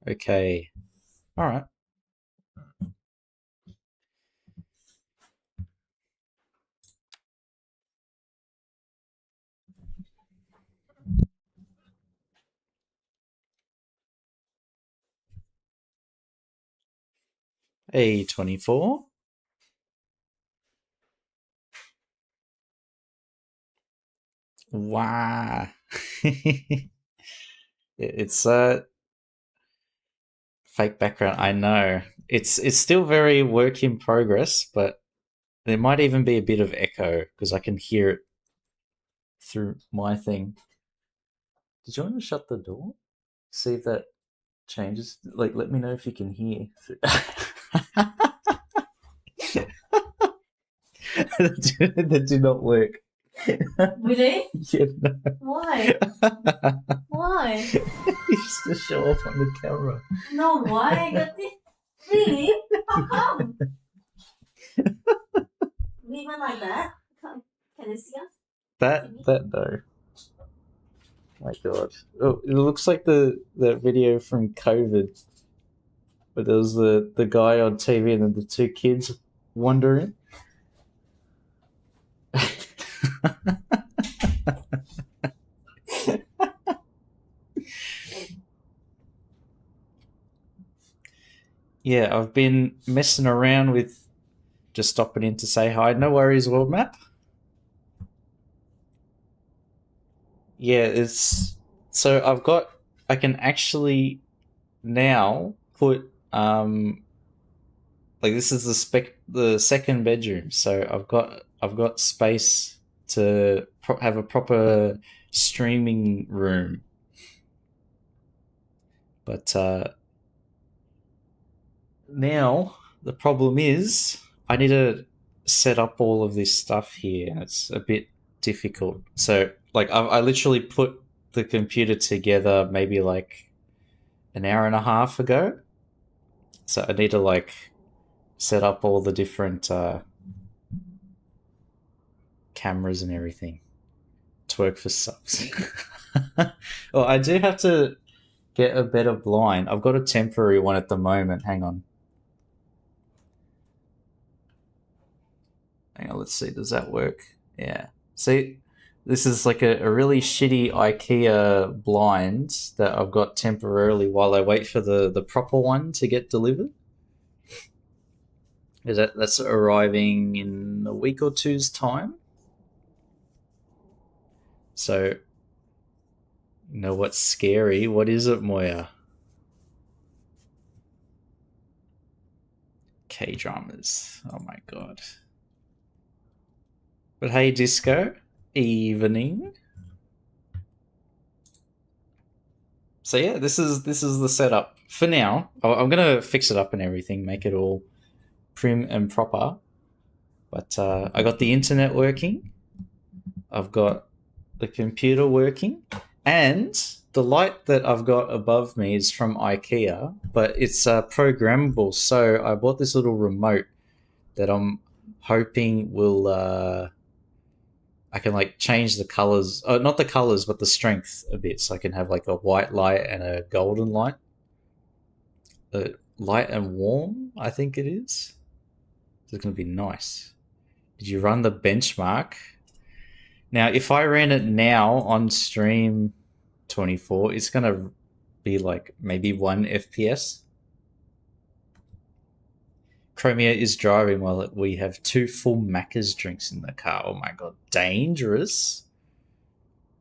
Okay. All right. A24. Wow. It's a fake background. I know. It's still very work in progress, but there might even be a bit of echo because I can hear it through my thing. Did you want to shut the door? See if that changes. Like, let me know if you can hear. That did not work. Really? Yeah, no. Why? Why? Just to show off on the camera. No, why? Really? How come? We went like that? Can you see us? That no. My God. Oh, it looks like the video from COVID, where there was the guy on TV and then the two kids wandering. Yeah, I've been messing around with just stopping in to say hi. No worries, world map. Yeah, it's so I can actually now put like this is the second bedroom, so I've got space to have a proper streaming room. But now the problem is I need to set up all of this stuff here, and it's a bit difficult. So like I literally put the computer together maybe like an hour and a half ago. So I need to like set up all the different cameras and everything to work for subs. Well, I do have to get a better blind. I've got a temporary one at the moment. Hang on. Hang on, let's see. Does that work? Yeah. See, this is like a really shitty IKEA blind that I've got temporarily while I wait for the proper one to get delivered. That's arriving in a week or two's time. So, you know what's scary? What is it, Moya? K dramas. Oh my god. But hey, Disco. Evening. So yeah, this is the setup for now. I'm gonna fix it up and everything, make it all prim and proper. But I got the internet working. I've got the computer working, and the light that I've got above me is from IKEA, but it's programmable. So I bought this little remote that I'm hoping will I can like change the colors, not the colors, but the strength a bit, so I can have like a white light and a golden light. Light and warm, I think it is. So it's going to be nice. Did you run the benchmark? Now, if I ran it now on stream 24, it's going to be like maybe 1 FPS. Chromia is driving while we have 2 full Macca's drinks in the car. Oh my god, dangerous.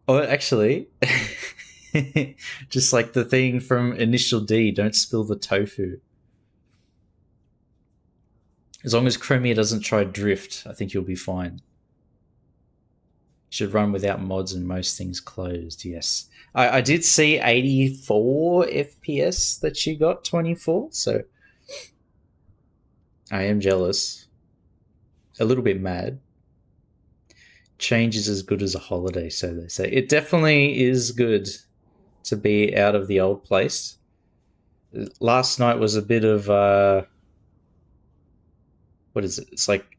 Oh, actually, just like the thing from Initial D, don't spill the tofu. As long as Chromia doesn't try drift, I think you'll be fine. Should run without mods and most things closed, yes. I did see 84 FPS that she got 24, so I am jealous. A little bit mad. Change is as good as a holiday, so they say. It definitely is good to be out of the old place. Last night was a bit of what is it? It's like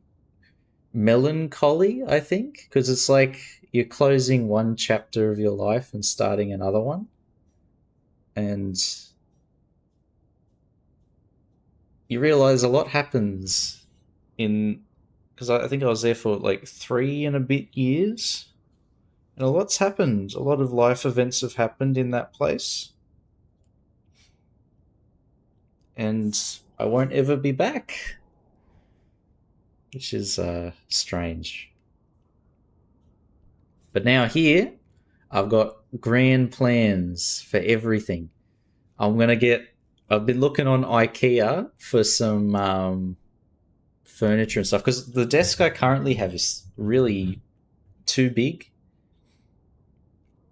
melancholy, I think, because it's like you're closing one chapter of your life and starting another one. And you realize a lot happens in, because I think I was there for like 3 and a bit years, and a lot's happened. A lot of life events have happened in that place, and I won't ever be back, which is strange. But now here, I've got grand plans for everything. I've been looking on IKEA for some furniture and stuff, because the desk I currently have is really too big.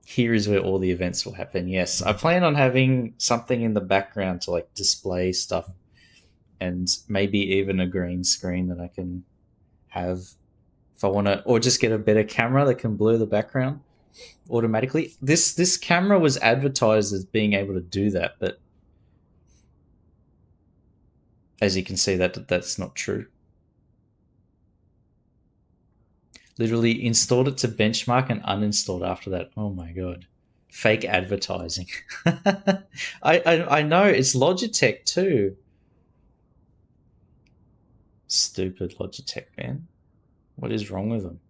Here is where all the events will happen. Yes, I plan on having something in the background to like display stuff, and maybe even a green screen that I can have if I want to, or just get a better camera that can blur the background automatically. This camera was advertised as being able to do that, but as you can see, that's not true. Literally installed it to benchmark and uninstalled after that. Oh my god. Fake advertising. I know, it's Logitech too. Stupid Logitech, man. What is wrong with them?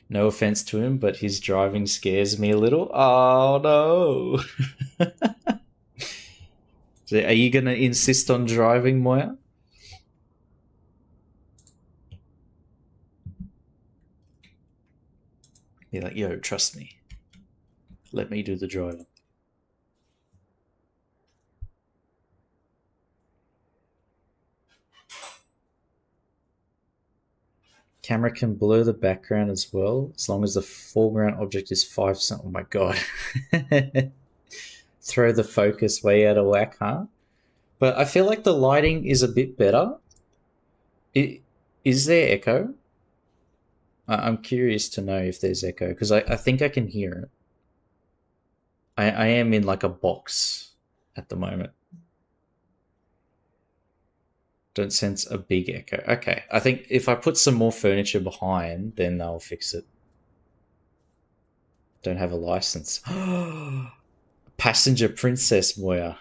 No offense to him, but his driving scares me a little. Oh no. So are you going to insist on driving, Moya? Be like, yo, trust me. Let me do the driving. Camera can blur the background as well, as long as the foreground object is 5%. Oh my god. Throw the focus way out of whack, huh? But I feel like the lighting is a bit better. Is there echo? I'm curious to know if there's echo, because I think I can hear it. I am in like a box at the moment. Don't sense a big echo. Okay, I think if I put some more furniture behind, then they'll fix it. Don't have a license. Passenger princess, Moya.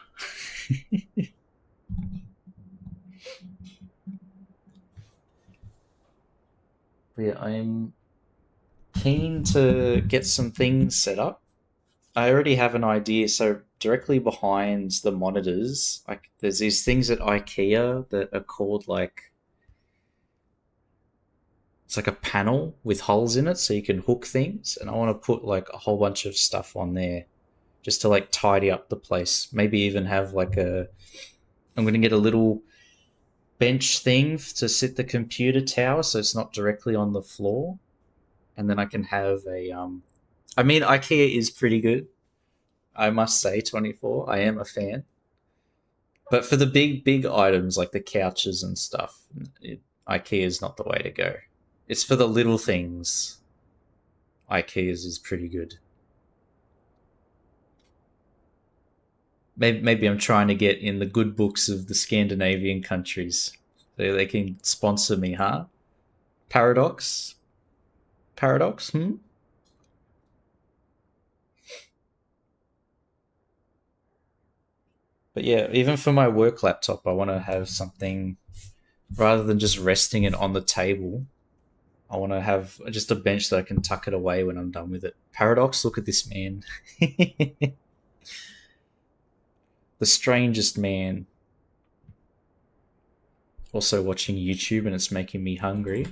Yeah, I'm keen to get some things set up. I already have an idea. So directly behind the monitors, like there's these things at IKEA that are called like, it's like a panel with holes in it so you can hook things, and I want to put like a whole bunch of stuff on there just to like tidy up the place. Maybe even have like I'm going to get a little bench thing to sit the computer tower so it's not directly on the floor, and then I can have I mean, IKEA is pretty good, I must say. 24, I am a fan, but for the big items like the couches and stuff, IKEA is not the way to go. It's for the little things. IKEA's is pretty good. Maybe I'm trying to get in the good books of the Scandinavian countries. They can sponsor me, huh? Paradox? Paradox? But yeah, even for my work laptop, I want to have something, rather than just resting it on the table. I want to have just a bench that I can tuck it away when I'm done with it. Paradox, look at this man. The strangest man. Also watching YouTube and it's making me hungry.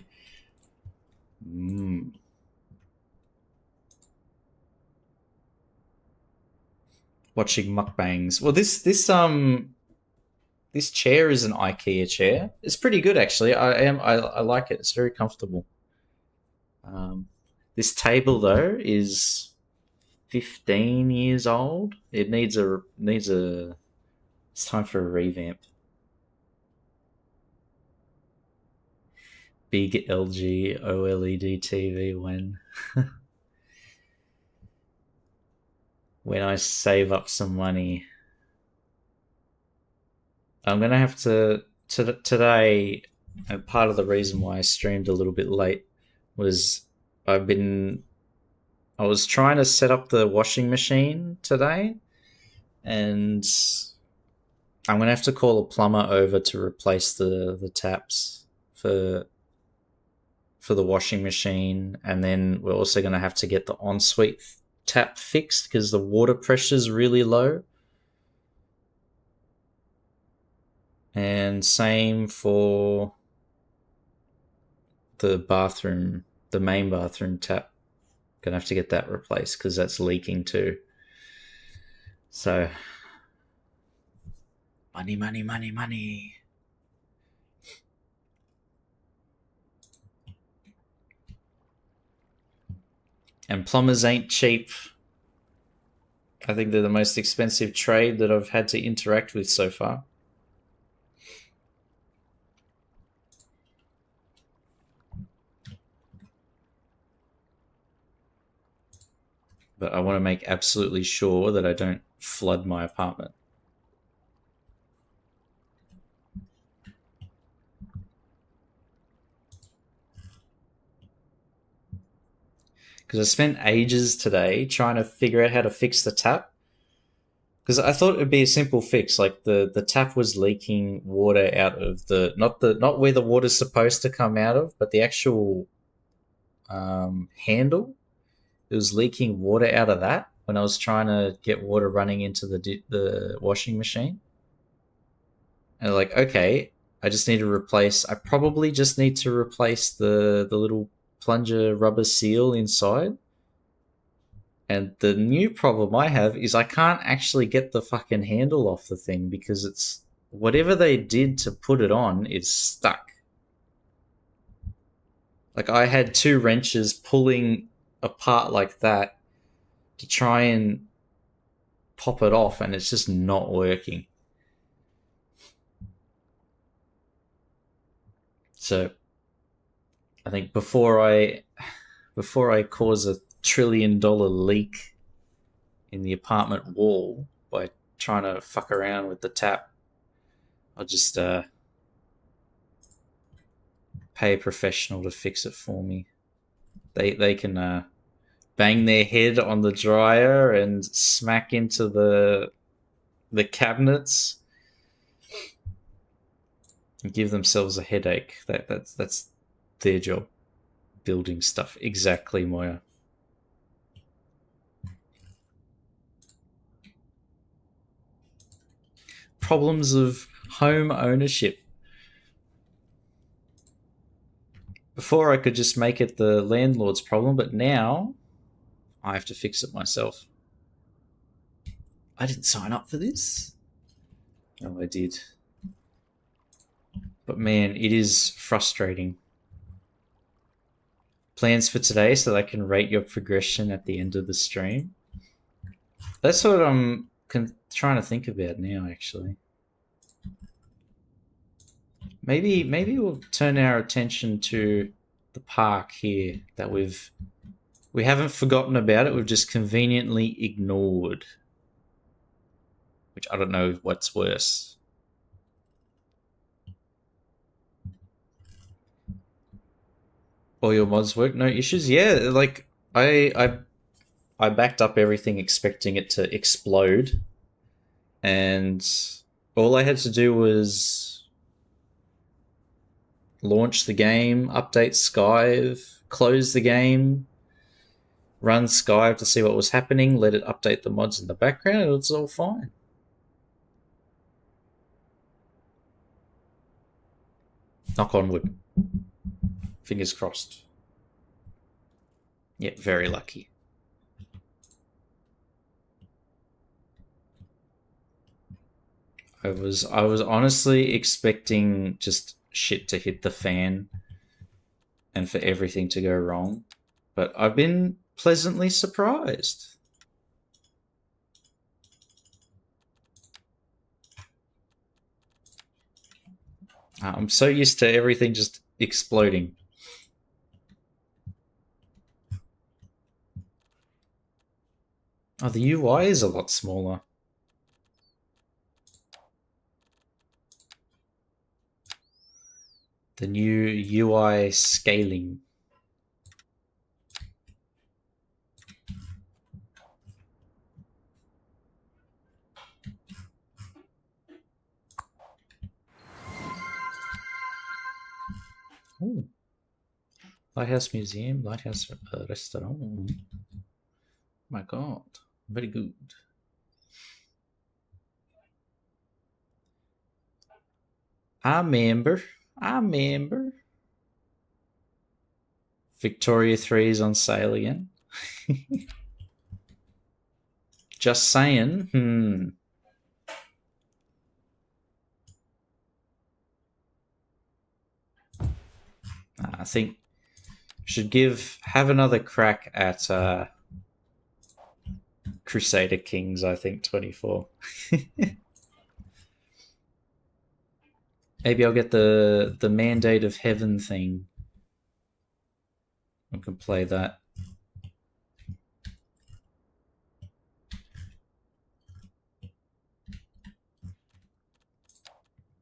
Watching mukbangs. Well, this chair is an IKEA chair. It's pretty good actually. I like it. It's very comfortable. This table though is 15 years old. It needs a it's time for a revamp. Big LG OLED TV when I save up some money. I'm gonna have to today. And part of the reason why I streamed a little bit late was I was trying to set up the washing machine today, and I'm gonna have to call a plumber over to replace the taps for the washing machine, and then we're also gonna have to get the ensuite tap fixed because the water pressure is really low. And same for the bathroom, the main bathroom tap. Gonna have to get that replaced because that's leaking too. So, money, money, money, money. And plumbers ain't cheap. I think they're the most expensive trade that I've had to interact with so far. But I want to make absolutely sure that I don't flood my apartment. Because I spent ages today trying to figure out how to fix the tap. Because I thought it'd be a simple fix, like the tap was leaking water out of not where the water's supposed to come out of, but the actual handle. It was leaking water out of that when I was trying to get water running into the washing machine. And like, okay, I just need to replace. I probably just need to replace the little plunger rubber seal inside. And the new problem I have is I can't actually get the fucking handle off the thing because it's whatever they did to put it on is stuck. Like I had two wrenches pulling apart like that to try and pop it off, and it's just not working. So I think before I cause a $1 trillion leak in the apartment wall by trying to fuck around with the tap, I'll just pay a professional to fix it for me. They can bang their head on the dryer and smack into the cabinets and give themselves a headache. That's their job. Building stuff. Exactly, Moya. Problems of home ownership. Before I could just make it the landlord's problem, but now I have to fix it myself. I didn't sign up for this. Oh, I did. But man, it is frustrating. Plans for today so that I can rate your progression at the end of the stream. That's what I'm trying to think about now, actually. Maybe we'll turn our attention to the park here that we haven't forgotten about it. We've just conveniently ignored. Which I don't know what's worse. All your mods work, no issues. Yeah, like I backed up everything expecting it to explode, and all I had to do was launch the game, update Skive, close the game, run Skive to see what was happening, let it update the mods in the background, and it's all fine. Knock on wood. Fingers crossed. Yeah, very lucky. I was honestly expecting just shit to hit the fan and for everything to go wrong, but I've been pleasantly surprised. I'm so used to everything just exploding. Oh, the UI is a lot smaller. The new UI scaling. Ooh. Lighthouse Museum, Lighthouse Restaurant. My God, very good. I remember. I remember. Victoria 3 is on sale again. Just saying. I think should have another crack at Crusader Kings. I think 24. Maybe I'll get the Mandate of Heaven thing. I can play that.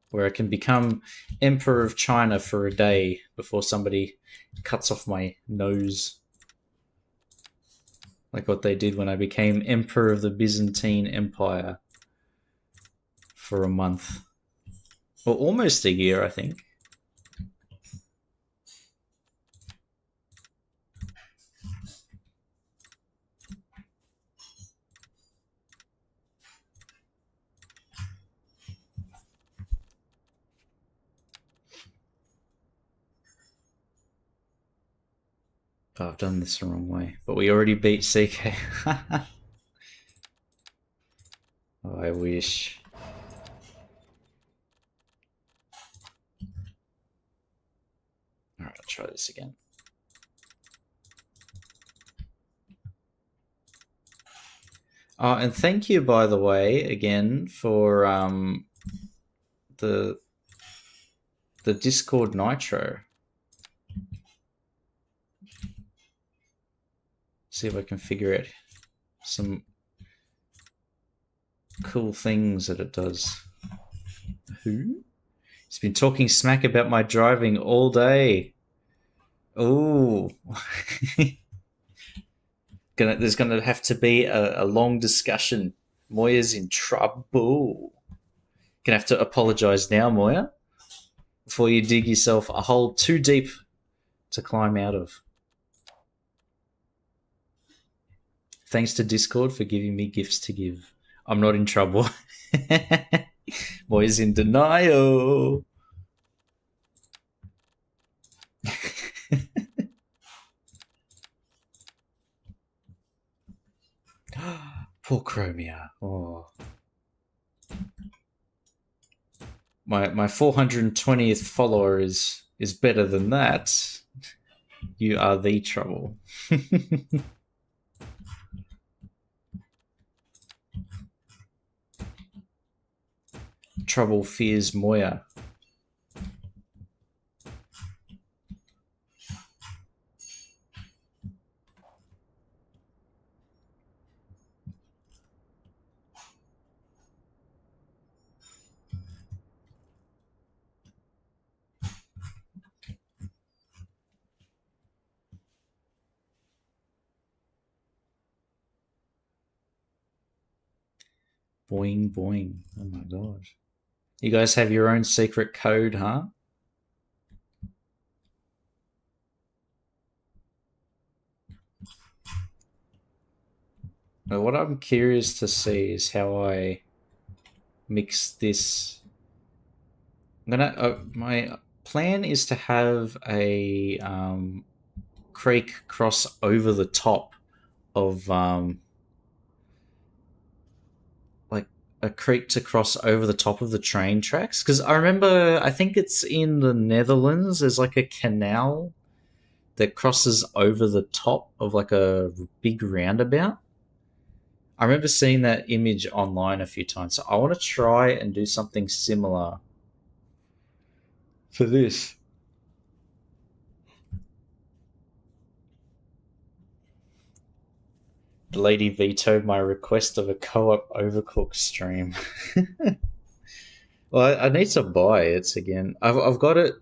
Where I can become Emperor of China for a day before somebody cuts off my nose. Like what they did when I became Emperor of the Byzantine Empire for a month. Or almost a year, I think. Oh, I've done this the wrong way. But we already beat CK. Oh, I wish. Alright, I'll try this again. Oh, and thank you, by the way, again for the Discord Nitro. See if I can figure out some cool things that it does. Who? He's been talking smack about my driving all day. Oh. There's gonna have to be a long discussion. Moya's in trouble. Gonna have to apologize now, Moya, before you dig yourself a hole too deep to climb out of. Thanks to Discord for giving me gifts to give. I'm not in trouble. Moya's in denial. Poor Chromia. Oh. My 420th follower is better than that. You are the trouble. Trouble fears Moya. Boing, boing. Oh my god. You guys have your own secret code, huh? Now, what I'm curious to see is how I mix this. My plan is to have a creek cross over the top of like a creek to cross over the top of the train tracks, because I remember, I think it's in the Netherlands, there's like a canal that crosses over the top of like a big roundabout. I remember seeing that image online a few times, so I want to try and do something similar for this. The lady vetoed my request of a co-op Overcooked stream. Well, I need to buy it again. I've got it.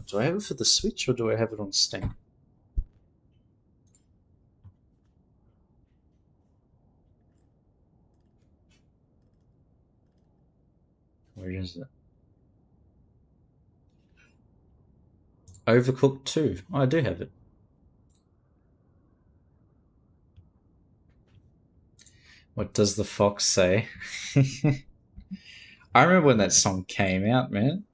Do I have it for the Switch or do I have it on Steam? Where is it? Overcooked 2. Oh, I do have it. What does the fox say? I remember when that song came out, man.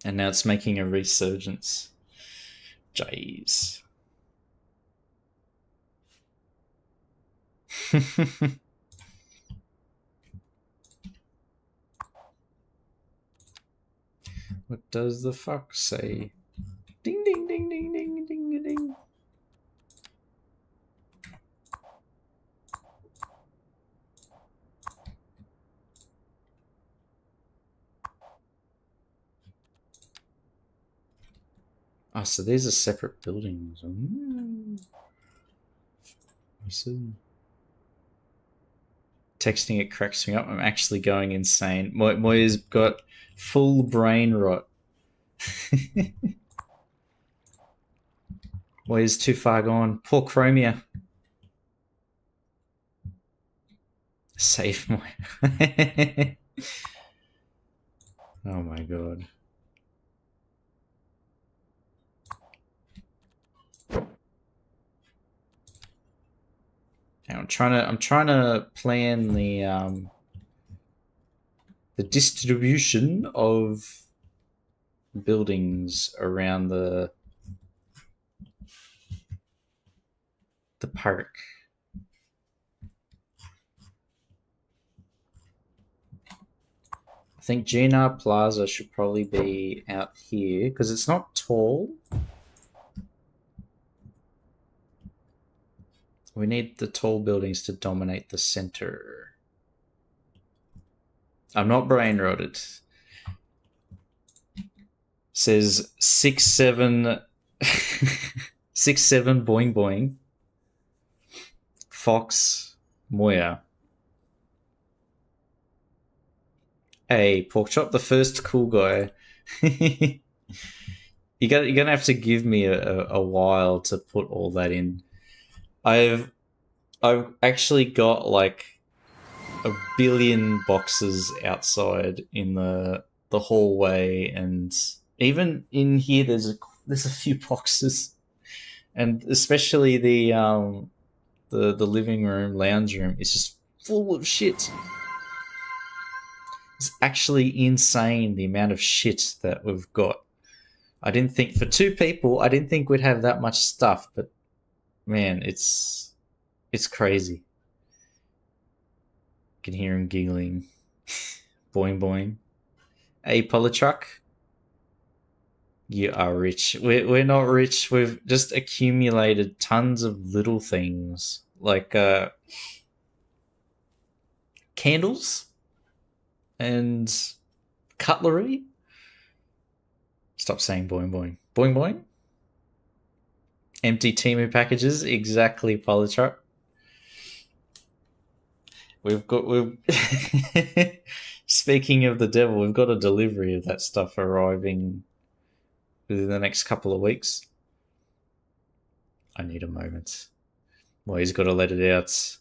And now it's making a resurgence. Jeez. What does the fox say? Ding ding ding ding ding ding ding. Oh, so these are separate buildings. I see. Texting it cracks me up. I'm actually going insane. Moya's got full brain rot. Moya's too far gone. Poor Chromia. Save Moya. Oh my god. Now I'm trying to plan the distribution of buildings around the park. I think GNR Plaza should probably be out here because it's not tall. We need the tall buildings to dominate the center. I'm not brain rotted. Says 6-7 6-7 boing boing. Fox Moya. Hey, pork chop, the first cool guy. You're gonna have to give me a while to put all that in. I've actually got like a billion boxes outside in the hallway, and even in here there's a few boxes, and especially the living room, lounge room is just full of shit. It's actually insane the amount of shit that we've got. I didn't think for 2 people, I didn't think we'd have that much stuff, but man, it's crazy. You can hear him giggling. Boing boing. Hey, Polytruck. You are rich. We're not rich. We've just accumulated tons of little things like candles and cutlery. Stop saying boing boing. Boing boing. Empty Temu packages. Exactly, Polytruck. We've speaking of the devil, we've got a delivery of that stuff arriving within the next couple of weeks. I need a moment. Well, he's got to let it out.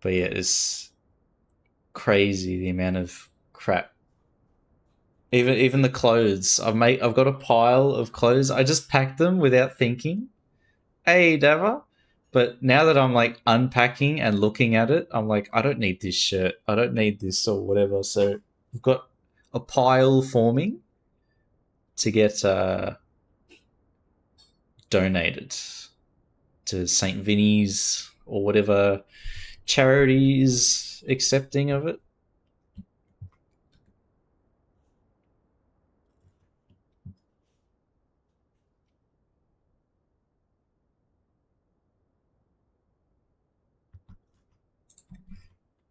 But yeah, it's crazy the amount of crap. Even the clothes. I've got a pile of clothes. I just packed them without thinking. Hey, Dava. But now that I'm like unpacking and looking at it, I'm like, I don't need this shirt. I don't need this or whatever. So I've got a pile forming to get donated to St. Vinny's or whatever charities accepting of it.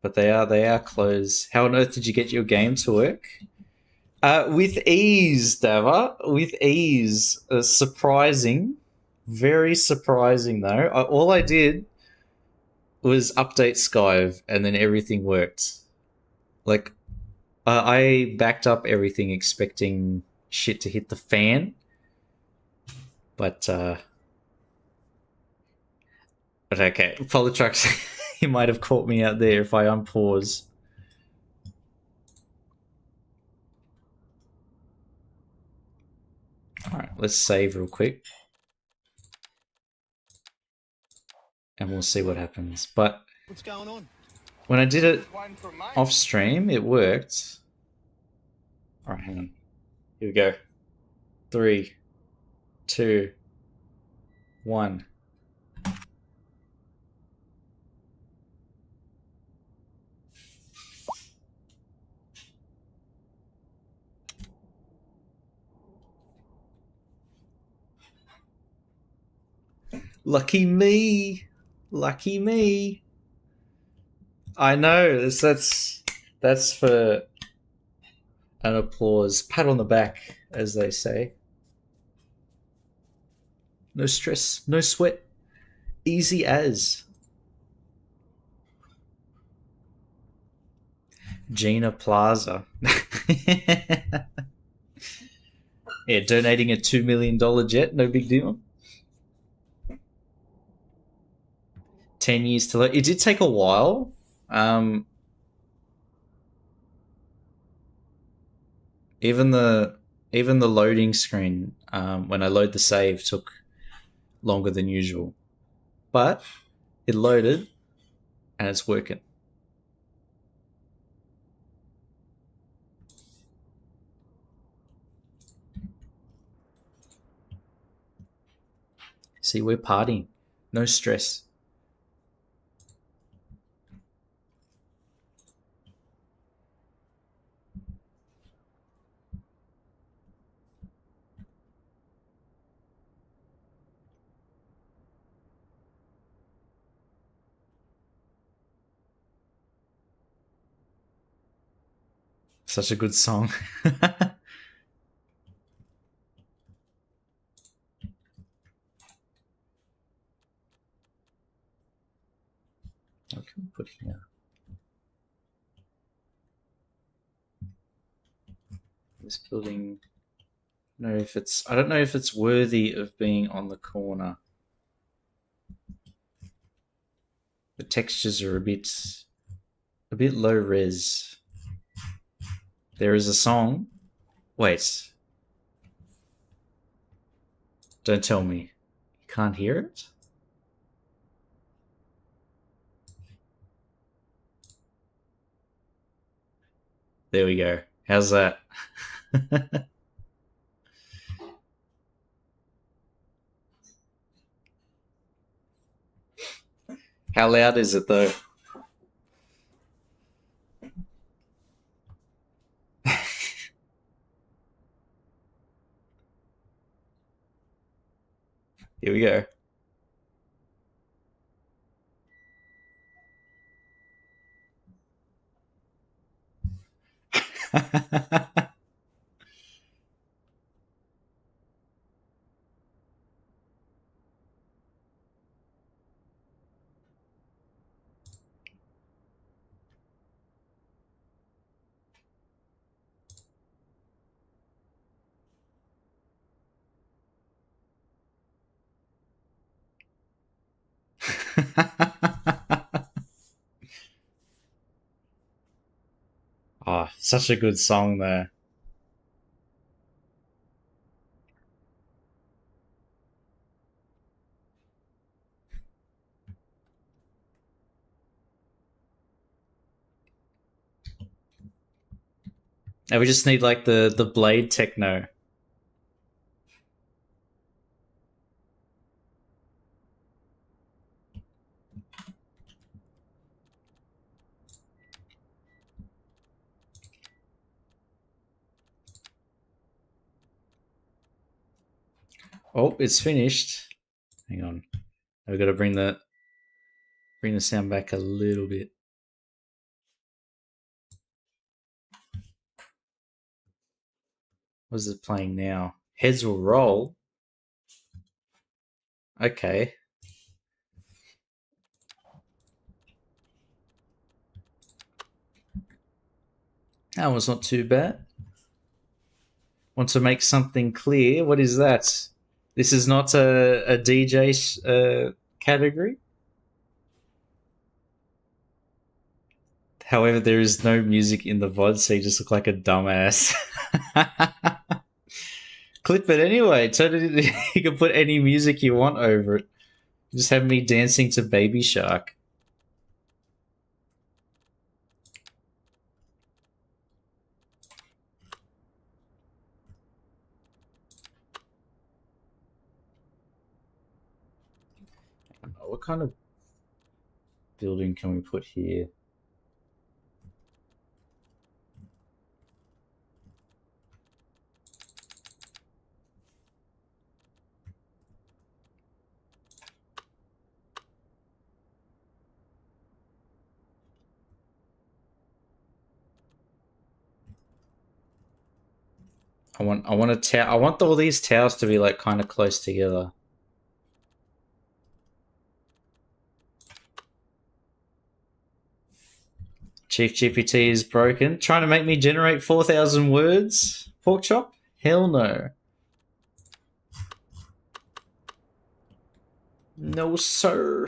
But they are closed. How on earth did you get your game to work? With ease, Dava. With ease. Surprising. Very surprising, though. All I did was update Skype, and then everything worked. Like, I backed up everything expecting shit to hit the fan. But But okay, Polytrucks, he might have caught me out there if I unpause. Alright, let's save real quick. And we'll see what happens. But what's going on? When I did it off stream, it worked. Alright, hang on. Here we go. 3, 2, 1. Lucky me. Lucky me. I know. That's for an applause. Pat on the back, as they say. No stress, no sweat. Easy as. Gina Plaza. Yeah, donating a $2 million jet, no big deal. 10 years to load. It did take a while. Even the loading screen, when I load the save, took longer than usual. But it loaded and it's working. See, we're partying. No stress. Such a good song. What can we put here? This building. I don't know if it's worthy of being on the corner. The textures are a bit low res. There is a song. Wait. Don't tell me. You can't hear it? There we go. How's that? How loud is it though? Here we go. Oh, such a good song there. And we just need like the blade techno. Oh, it's finished. Hang on. I've got to bring the sound back a little bit. What is it playing now? Heads will roll. Okay. That was not too bad. Want to make something clear? What is that? This is not a DJ category? However, there is no music in the VOD, so you just look like a dumbass. Clip it anyway. You can put any music you want over it. Just have me dancing to Baby Shark. What kind of building can we put here? I want a tower. I want all these towers to be like kind of close together. Chief GPT is broken. Trying to make me generate 4,000 words? Pork chop? Hell no. No, sir.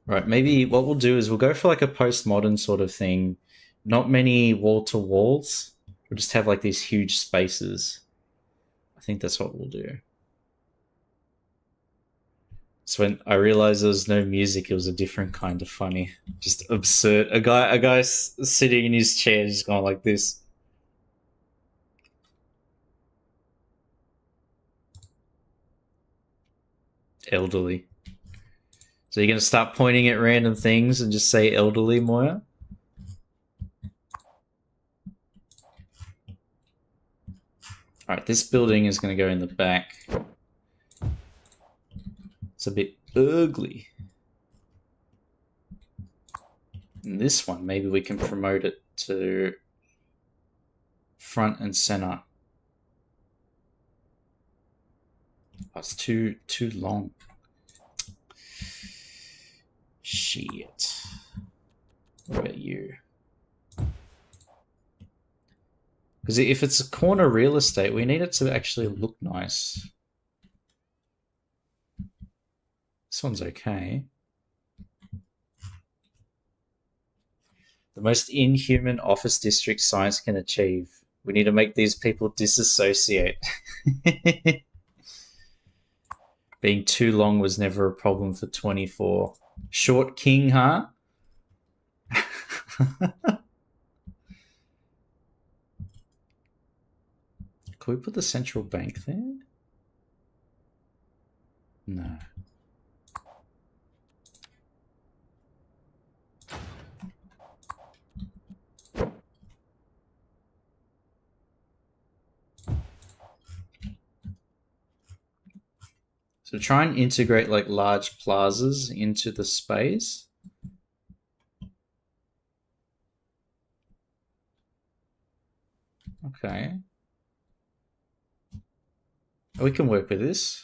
Right, maybe what we'll do is we'll go for like a postmodern sort of thing. Not many wall to walls. We'll just have like these huge spaces. I think that's what we'll do. So when I realized there was no music, it was a different kind of funny. Just absurd. A guy sitting in his chair just going like this. Elderly. So you're going to start pointing at random things and just say elderly, Moya? Alright, this building is going to go in the back. It's a bit ugly. And this one, maybe we can promote it to front and center. Oh, it's too long. Shit. What about you? Because if it's a corner real estate, we need it to actually look nice. This one's okay. The most inhuman office district science can achieve. We need to make these people disassociate. Being too long was never a problem for 24. Short king, huh? Can we put the central bank there? No. So try and integrate like large plazas into the space. Okay. We can work with this.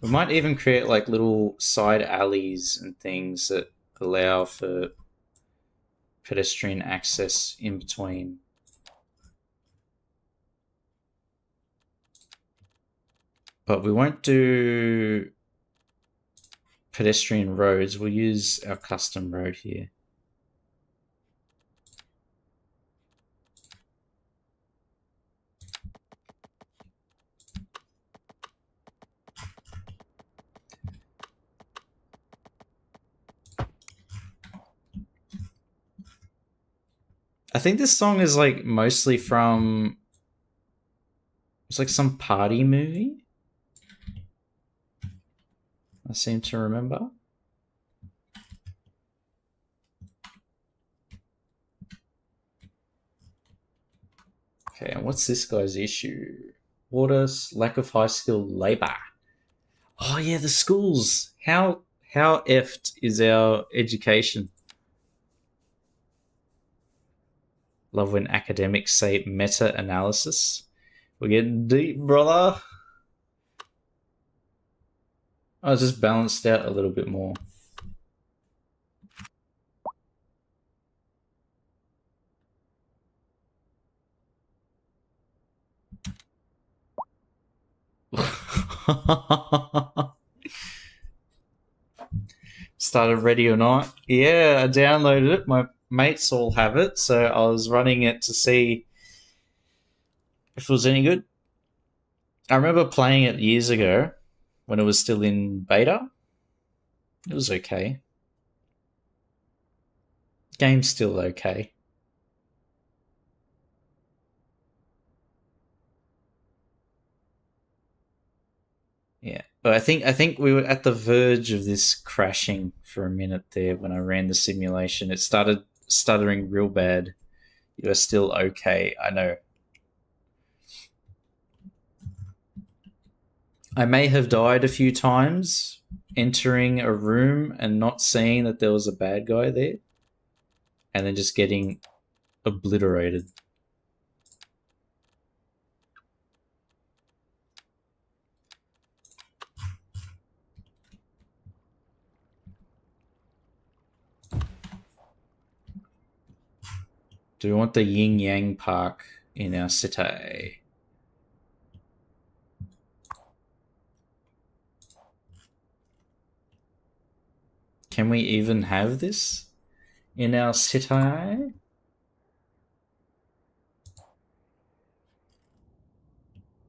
We might even create like little side alleys and things that allow for pedestrian access in between. But we won't do pedestrian roads. We'll use our custom road here. I think this song is like mostly from, it's like some party movie. I seem to remember. Okay, and what's this guy's issue? Water, lack of high skilled labor. Oh yeah, the schools. How effed is our education? Love when academics say meta-analysis. We're getting deep, brother. I was just balanced out a little bit more. Started Ready or Not. Yeah, I downloaded it. My mates all have it, so I was running it to see if it was any good. I remember playing it years ago when it was still in beta. It was okay. Game's still okay. Yeah, but I think we were at the verge of this crashing for a minute there when I ran the simulation. It started stuttering real bad. You are still okay. I know. I may have died a few times entering a room and not seeing that there was a bad guy there, and then just getting obliterated. Do we want the Yin Yang Park in our city? Can we even have this in our city? I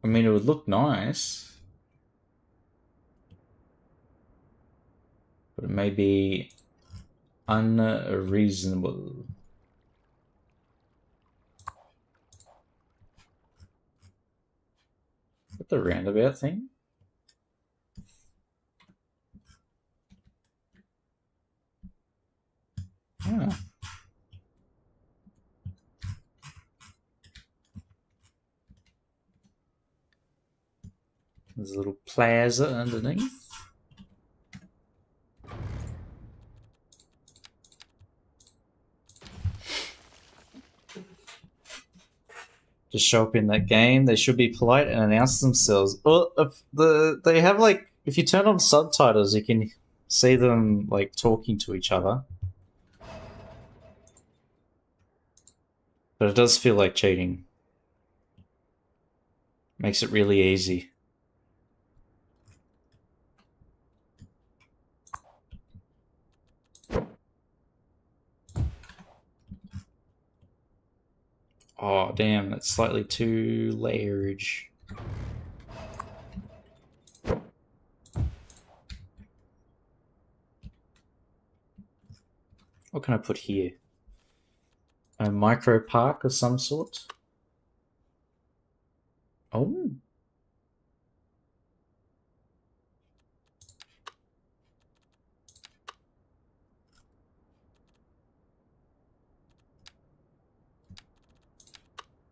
mean, it would look nice, but it may be unreasonable. What the roundabout thing? Ah. There's a little plaza underneath. Just show up in that game. They should be polite and announce themselves. Well, they have like, if you turn on subtitles, you can see them like talking to each other. But it does feel like cheating. Makes it really easy. Oh, damn, that's slightly too large. What can I put here? A micro park of some sort? Oh.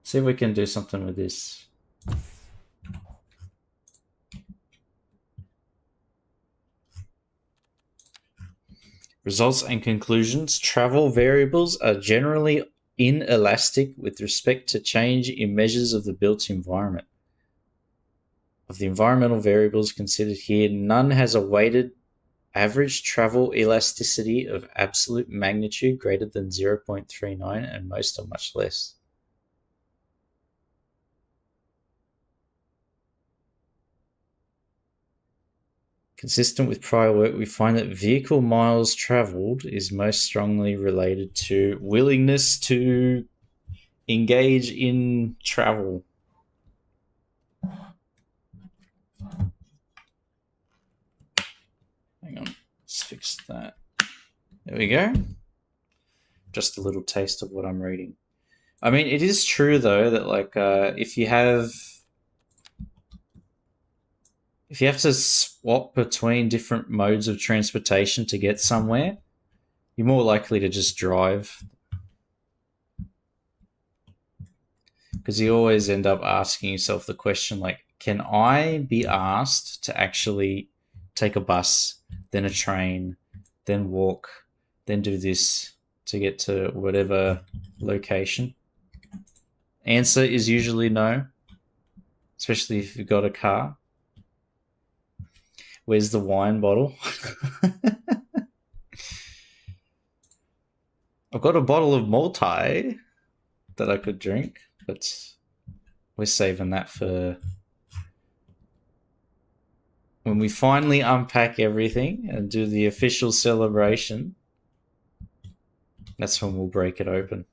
See if we can do something with this. Results and conclusions. Travel variables are generally inelastic with respect to change in measures of the built environment. Of the environmental variables considered here, none has a weighted average travel elasticity of absolute magnitude greater than 0.39, and most are much less. Consistent with prior work, we find that vehicle miles traveled is most strongly related to willingness to engage in travel. Hang on, let's fix that. There we go. Just a little taste of what I'm reading. I mean, it is true though that like if you have to swap between different modes of transportation to get somewhere, you're more likely to just drive. Because you always end up asking yourself the question, like, can I be asked to actually take a bus, then a train, then walk, then do this to get to whatever location? Answer is usually no, especially if you've got a car. Where's the wine bottle? I've got a bottle of multi that I could drink, but we're saving that for when we finally unpack everything and do the official celebration, that's when we'll break it open.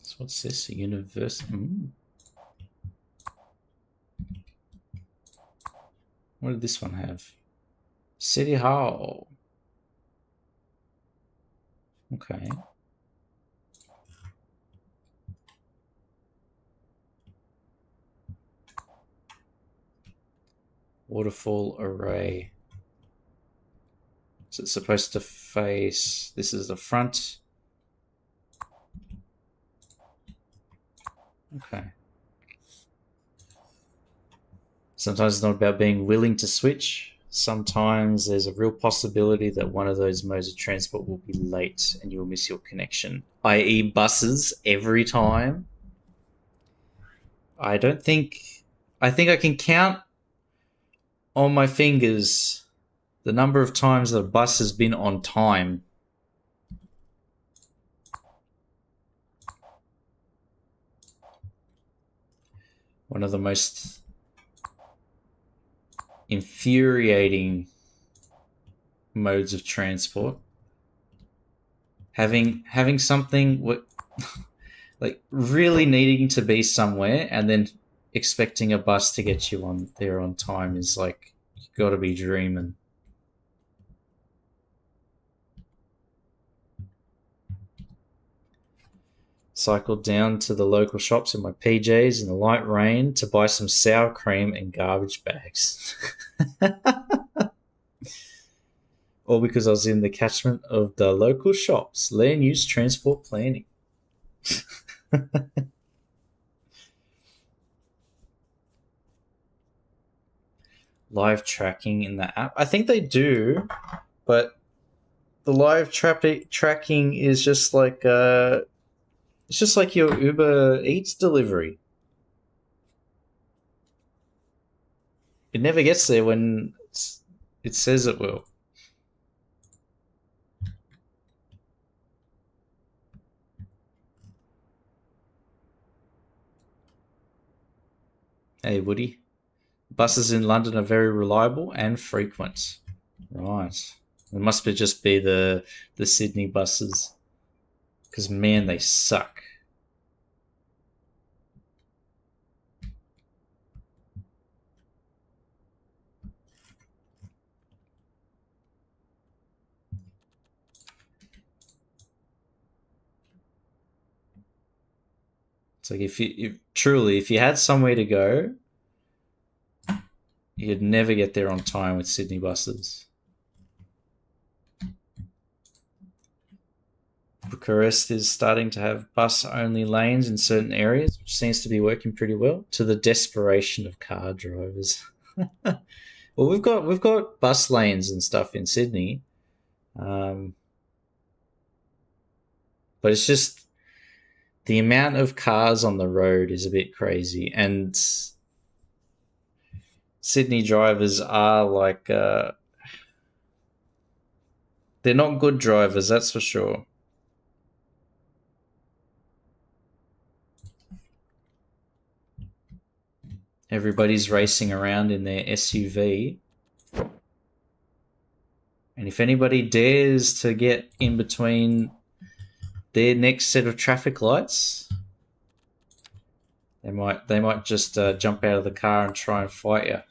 So what's this? A university? What did this one have? City Hall. Okay. Waterfall array. Is it supposed to face? This is the front. Okay. Sometimes it's not about being willing to switch. Sometimes there's a real possibility that one of those modes of transport will be late and you'll miss your connection, i.e. buses every time. I think I can count on my fingers the number of times that a bus has been on time. One of the most infuriating modes of transport. Having something like really needing to be somewhere and then expecting a bus to get you on there on time is like, you got to be dreaming. Cycled down to the local shops in my PJs in the light rain to buy some sour cream and garbage bags. All because I was in the catchment of the local shops. Land use transport planning. Live tracking in the app. I think they do, but the live tracking is just like it's just like your Uber Eats delivery. It never gets there when it says it will. Hey, Woody. Buses in London are very reliable and frequent. Right. It must just be the Sydney buses. Because, man, they suck. It's like if you had somewhere to go, you'd never get there on time with Sydney buses. Bucharest is starting to have bus-only lanes in certain areas, which seems to be working pretty well, to the desperation of car drivers. Well, we've got bus lanes and stuff in Sydney, but it's just the amount of cars on the road is a bit crazy, and Sydney drivers are like they're not good drivers, that's for sure. Everybody's racing around in their SUV. And if anybody dares to get in between their next set of traffic lights, they might just jump out of the car and try and fight you.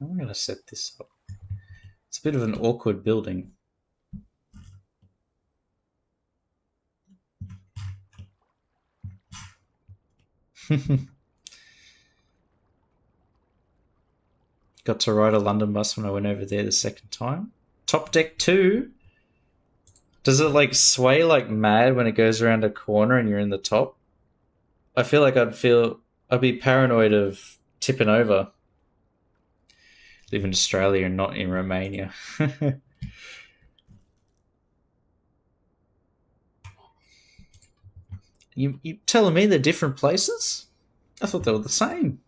I'm going to set this up. It's a bit of an awkward building. Got to ride a London bus when I went over there the second time. Top Deck 2. Does it like sway like mad when it goes around a corner and you're in the top? I feel like I'd be paranoid of tipping over. Live in Australia and not in Romania. You telling me they're different places? I thought they were the same.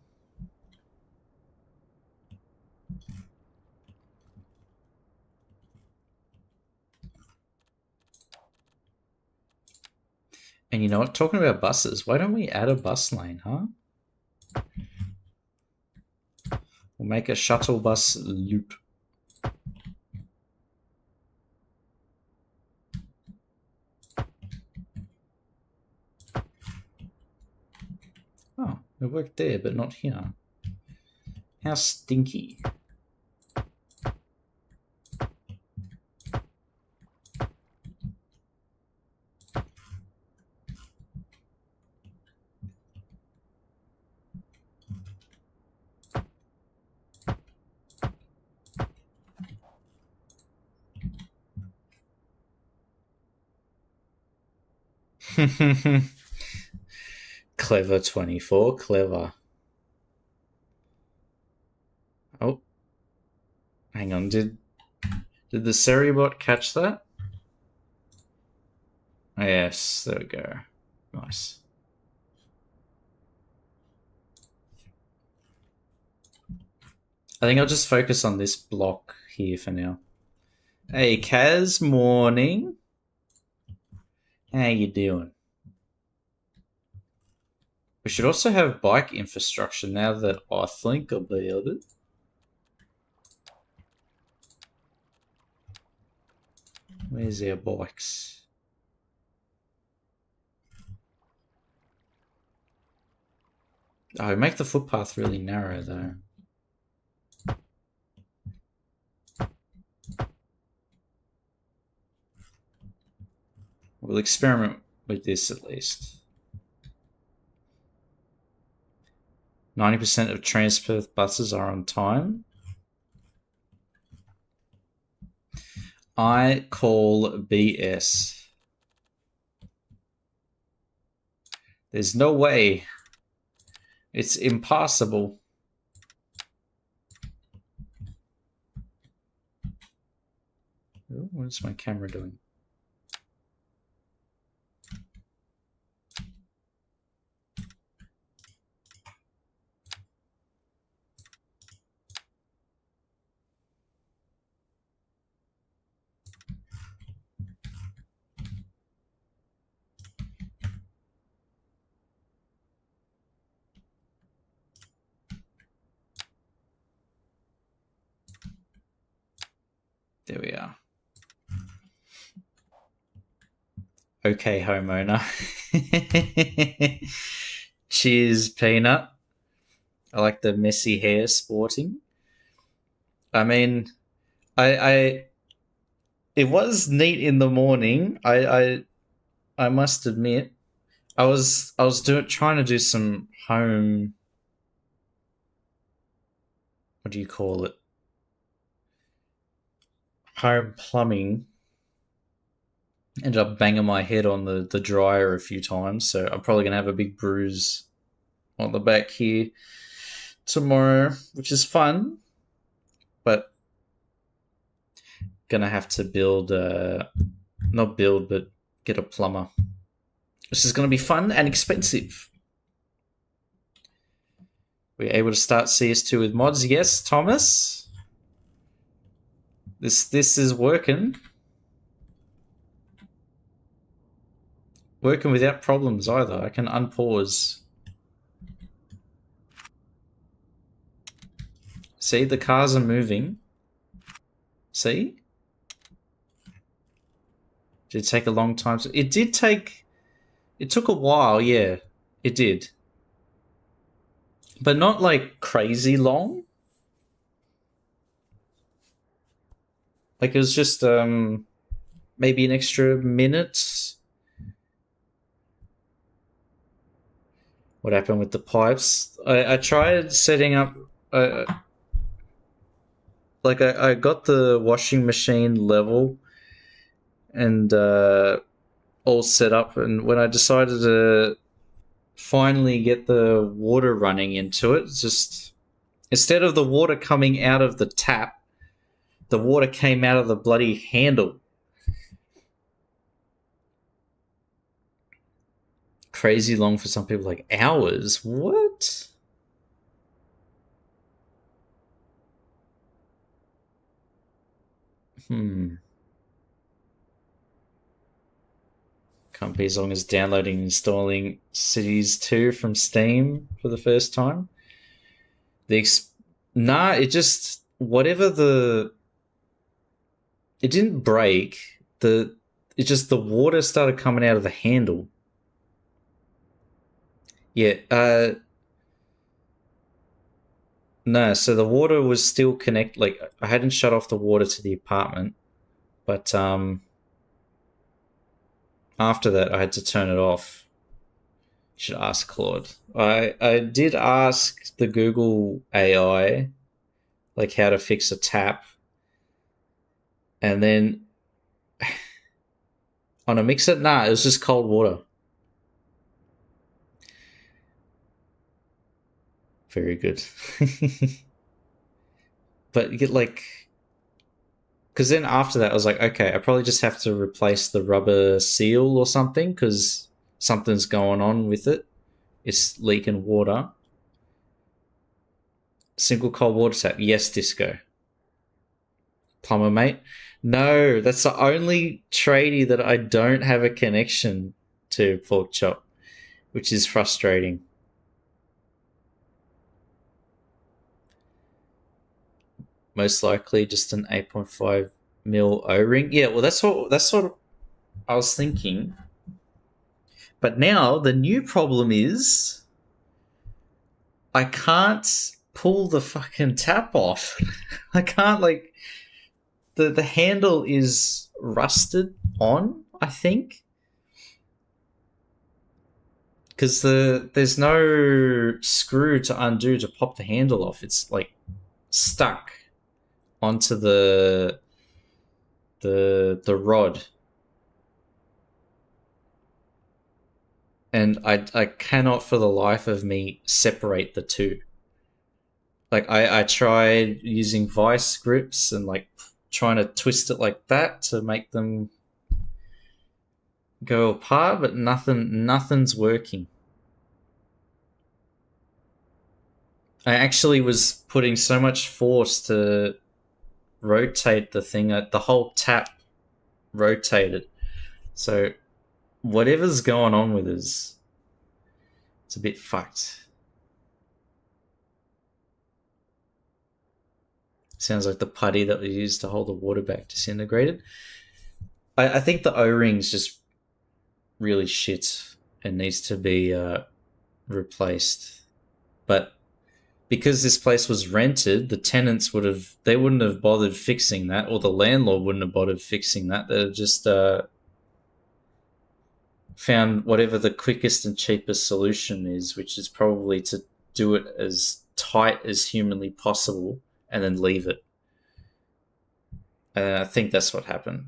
And you know what? Talking about buses, why don't we add a bus lane, huh? We'll make a shuttle bus loop. Oh, it worked there, but not here. How stinky. Clever 24, clever. Oh. Hang on, did the Seribot catch that? Oh, yes, there we go. Nice. I think I'll just focus on this block here for now. Hey, Kaz, morning. How you doing? We should also have bike infrastructure now that I think about it. Where's our bikes? Oh, make the footpath really narrow though. We'll experiment with this at least. 90% of Transperth buses are on time. I call BS. There's no way. It's impossible. Oh, what's my camera doing? There we are. Okay, homeowner. Cheers, Peanut. I like the messy hair sporting. I mean, I it was neat in the morning. I must admit. I was trying to do some home, what do you call it? Home plumbing. Ended up banging my head on the dryer a few times, so I'm probably gonna have a big bruise on the back here tomorrow, which is fun, but gonna have to not build, but get a plumber. This is gonna be fun and expensive. We're able to start CS2 with mods. Yes, Thomas. This is working. Working without problems either. I can unpause. See, the cars are moving. See? Did it take a long time? It took a while, yeah. It did. But not like crazy long. Like it was just maybe an extra minute. What happened with the pipes? I tried setting up like I got the washing machine level and all set up, and when I decided to finally get the water running into it, just instead of the water coming out of the tap, the water came out of the bloody handle. Crazy long for some people, like hours. What? Can't be as long as downloading and installing Cities 2 from Steam for the first time. Nah, it just whatever the it didn't break. It just the water started coming out of the handle. Yeah, no, so the water was still connect like I hadn't shut off the water to the apartment, but after that I had to turn it off. You should ask Claude. I did ask the Google AI like how to fix a tap, and then on a mixer, nah, it was just cold water. Very good. But you get like, because then after that, I was like, okay, I probably just have to replace the rubber seal or something because something's going on with it. It's leaking water. Single cold water tap. Yes, Disco. Plumber mate. No, that's the only tradie that I don't have a connection to, Pork Chop, which is frustrating. Most likely just an 8.5 mil O-ring. Yeah, well, that's what I was thinking. But now the new problem is I can't pull the fucking tap off. I can't like the handle is rusted on, I think. Because there's no screw to undo to pop the handle off. It's like stuck onto the rod, and I cannot for the life of me separate the two. Like I tried using vice grips and like trying to twist it like that to make them go apart, but nothing's working. I actually was putting so much force to rotate the thing, the whole tap rotated. So whatever's going on with us, it's a bit fucked. Sounds like the putty that was used to hold the water back disintegrated. I think the O-ring's just really shit and needs to be replaced. But because this place was rented, the tenants wouldn't have bothered fixing that, or the landlord wouldn't have bothered fixing that. They'd just found whatever the quickest and cheapest solution is, which is probably to do it as tight as humanly possible and then leave it. I think that's what happened.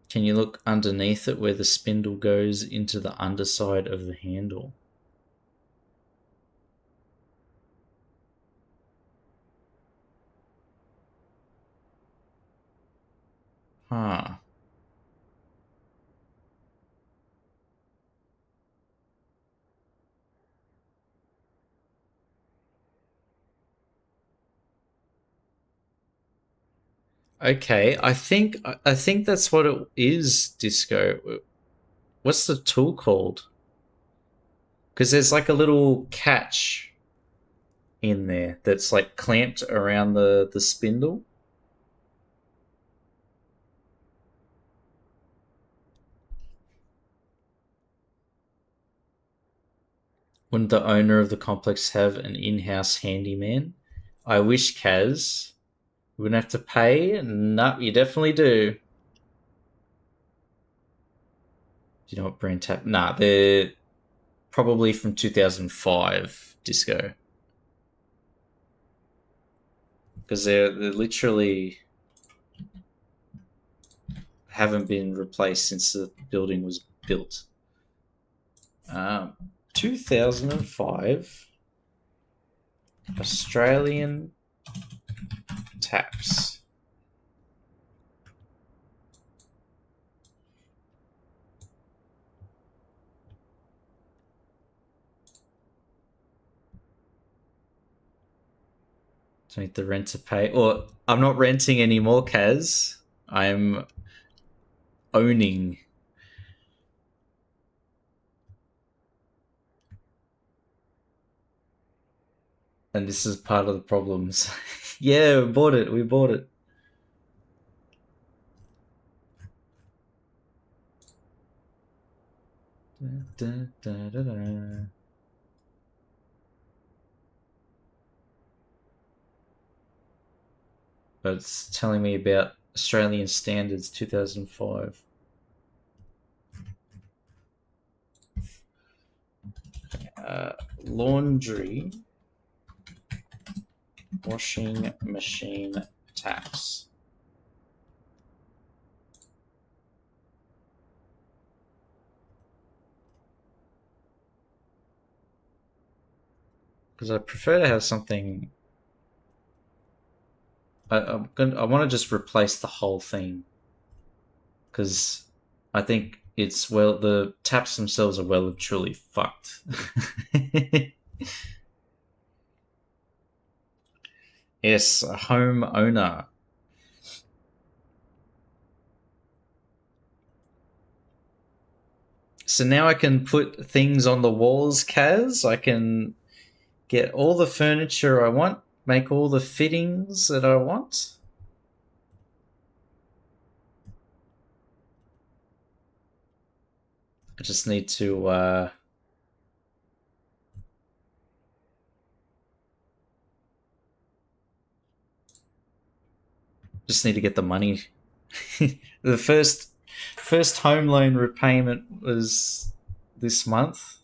Can you look underneath it where the spindle goes into the underside of the handle? Huh. Okay, I think that's what it is, Disco. What's the tool called? Because there's like a little catch in there that's like clamped around the spindle. Wouldn't the owner of the complex have an in-house handyman? I wish, Kaz. You wouldn't have to pay? No, you definitely do. Do you know what brand tap? Nah, they're probably from 2005. disco. Because they're literally haven't been replaced since the building was built. 2005 Australian taps. Do I need the rent to pay? Or I'm not renting anymore, Kaz. I'm owning. And this is part of the problems. Yeah, we bought it. Da, da, da, da. But it's telling me about Australian standards 2005. Laundry, washing machine taps. Because I prefer to have something. I want to just replace the whole thing. Because I think it's the taps themselves are well and truly fucked. Yes, a home owner. So now I can put things on the walls, Kaz. I can get all the furniture I want, make all the fittings that I want. I just need to get the money. The first home loan repayment was this month,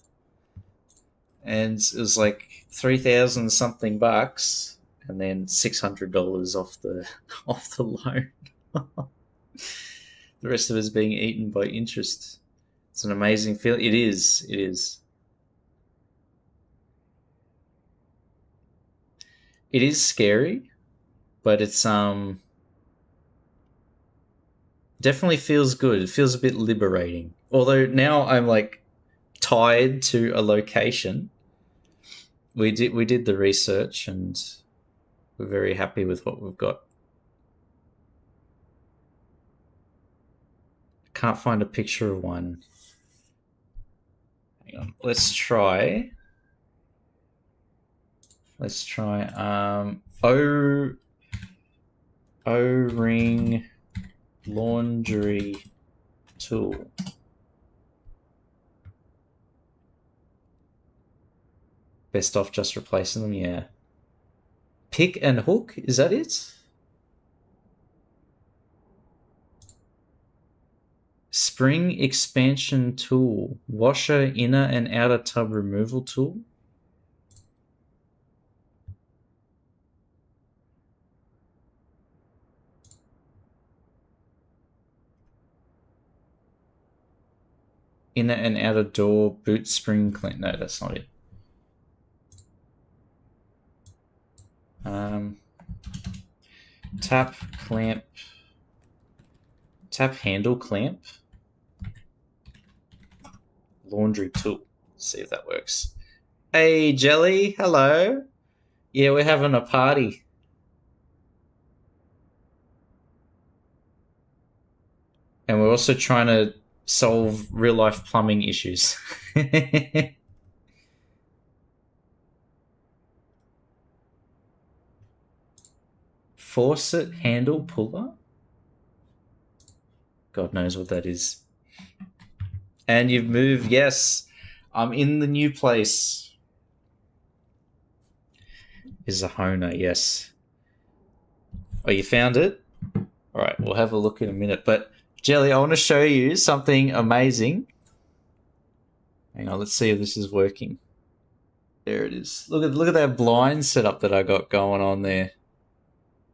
and it was like 3,000 something bucks, and then $600 off the loan. The rest of it is being eaten by interest. It's an amazing feeling. It is. It is scary, but it's definitely feels good. It feels a bit liberating. Although now I'm like tied to a location. We did the research and we're very happy with what we've got. Can't find a picture of one. Hang on. Let's try. O-ring laundry tool. Best off just replacing them, yeah. Pick and hook, is that it? Spring expansion tool. Washer, inner and outer tub removal tool. Inner and outer door boot spring clean. No, that's not it. Tap clamp. Tap handle clamp. Laundry tool. Let's see if that works. Hey, Jelly. Hello. Yeah, we're having a party. And we're also trying to solve real life plumbing issues. Faucet handle puller? God knows what that is. And you've moved, yes. I'm in the new place. Is a Hona, yes. Oh, you found it? All right, we'll have a look in a minute. But, Jelly, I want to show you something amazing. Hang on, let's see if this is working. There it is. Look at that blind setup that I got going on there.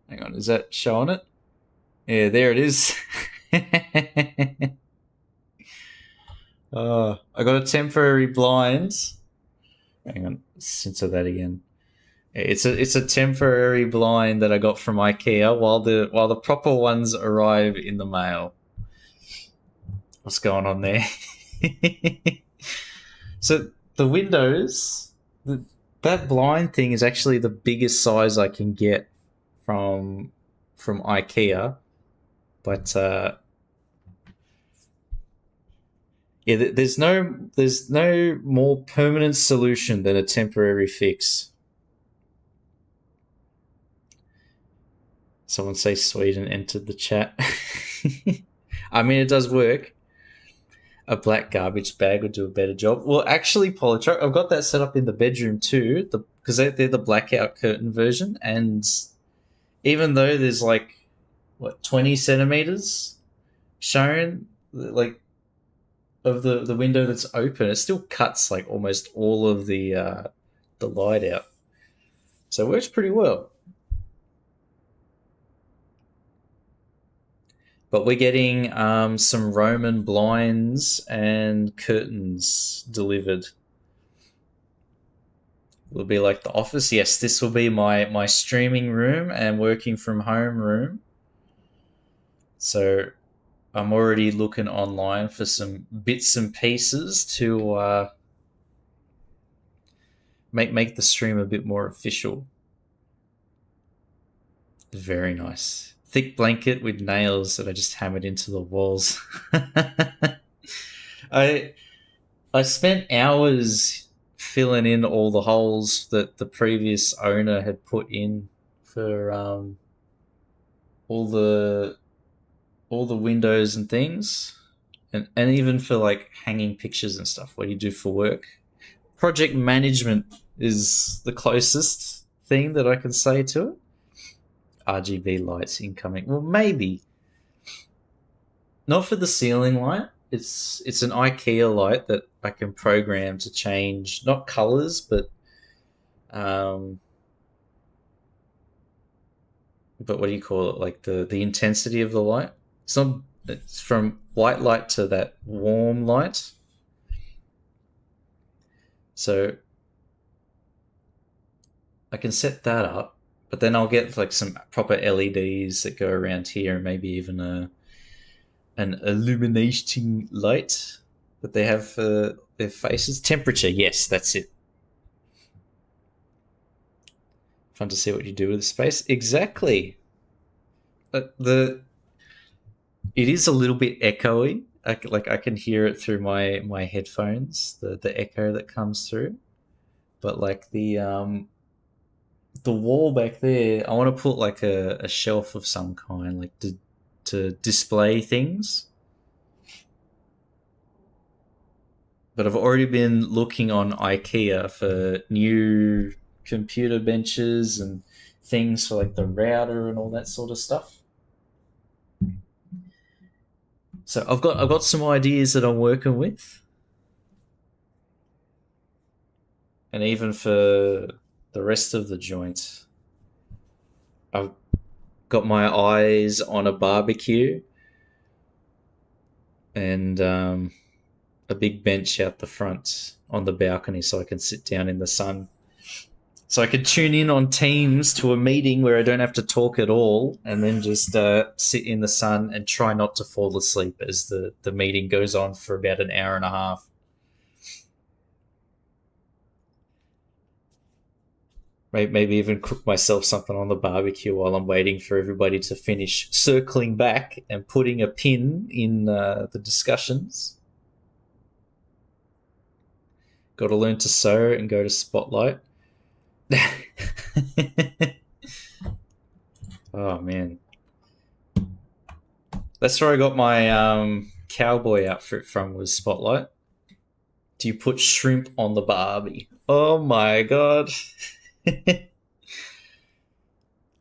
Hang on, is that showing it? Yeah, there it is. I got a temporary blind. Hang on, censor that again. It's a temporary blind that I got from IKEA while the proper ones arrive in the mail. What's going on there? So the windows, that blind thing is actually the biggest size I can get from IKEA, but yeah, there's no more permanent solution than a temporary fix. Someone say Sweden entered the chat. I mean, it does work. A black garbage bag would do a better job. Well, actually, Polytruck, I've got that set up in the bedroom too, because they're the blackout curtain version. And even though there's like, 20 centimeters shown, like, of the window that's open, it still cuts like almost all of the light out. So it works pretty well. But we're getting some Roman blinds and curtains delivered. Will be like the office. Yes, this will be my streaming room and working from home room. So I'm already looking online for some bits and pieces to make the stream a bit more official. Very nice. Thick blanket with nails that I just hammered into the walls. I spent hours filling in all the holes that the previous owner had put in for all the windows and things, and even for like hanging pictures and stuff. What do you do for work? Project management is the closest thing that I can say to it. RGB lights incoming. Well, maybe not for the ceiling light. It's an IKEA light that I can program to change not colors, but what do you call it? Like the intensity of the light. It's from white light to that warm light. So I can set that up. But then I'll get like some proper LEDs that go around here, and maybe even an illuminating light that they have for their faces. Temperature, yes, that's it. Fun to see what you do with the space. Exactly. But it is a little bit echoey. I can hear it through my headphones, the echo that comes through. But like the wall back there, I want to put like a shelf of some kind, like to display things. But I've already been looking on IKEA for new computer benches and things for like the router and all that sort of stuff. So I've got some ideas that I'm working with, and even for the rest of the joint, I've got my eyes on a barbecue and a big bench out the front on the balcony so I can sit down in the sun. So I could tune in on Teams to a meeting where I don't have to talk at all, and then just sit in the sun and try not to fall asleep as the meeting goes on for about an hour and a half. Maybe even cook myself something on the barbecue while I'm waiting for everybody to finish circling back and putting a pin in the discussions. Got to learn to sew and go to Spotlight. Oh, man. That's where I got my cowboy outfit from, was Spotlight. Do you put shrimp on the Barbie? Oh, my God.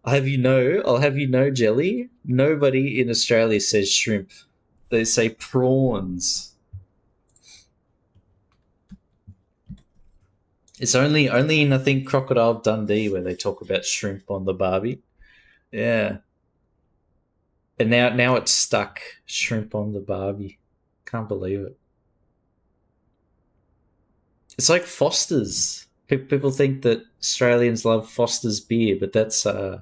I'll have you know, Jelly, nobody in Australia says shrimp. They say prawns. It's only in I think Crocodile Dundee where they talk about shrimp on the barbie. Yeah, and now it's stuck. Shrimp on the barbie. Can't believe it. It's like Foster's. People think that Australians love Foster's beer, but that's I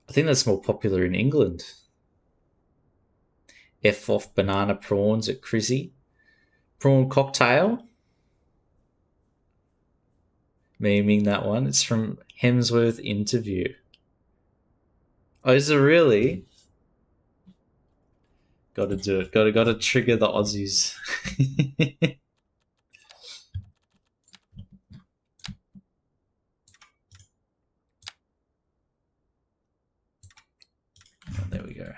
think that's more popular in England. F off banana prawns at Chrissy. Prawn cocktail. Memeing that one. It's from Hemsworth interview. Oh, is it really? Got to do it. Got to trigger the Aussies. Oh, there we go.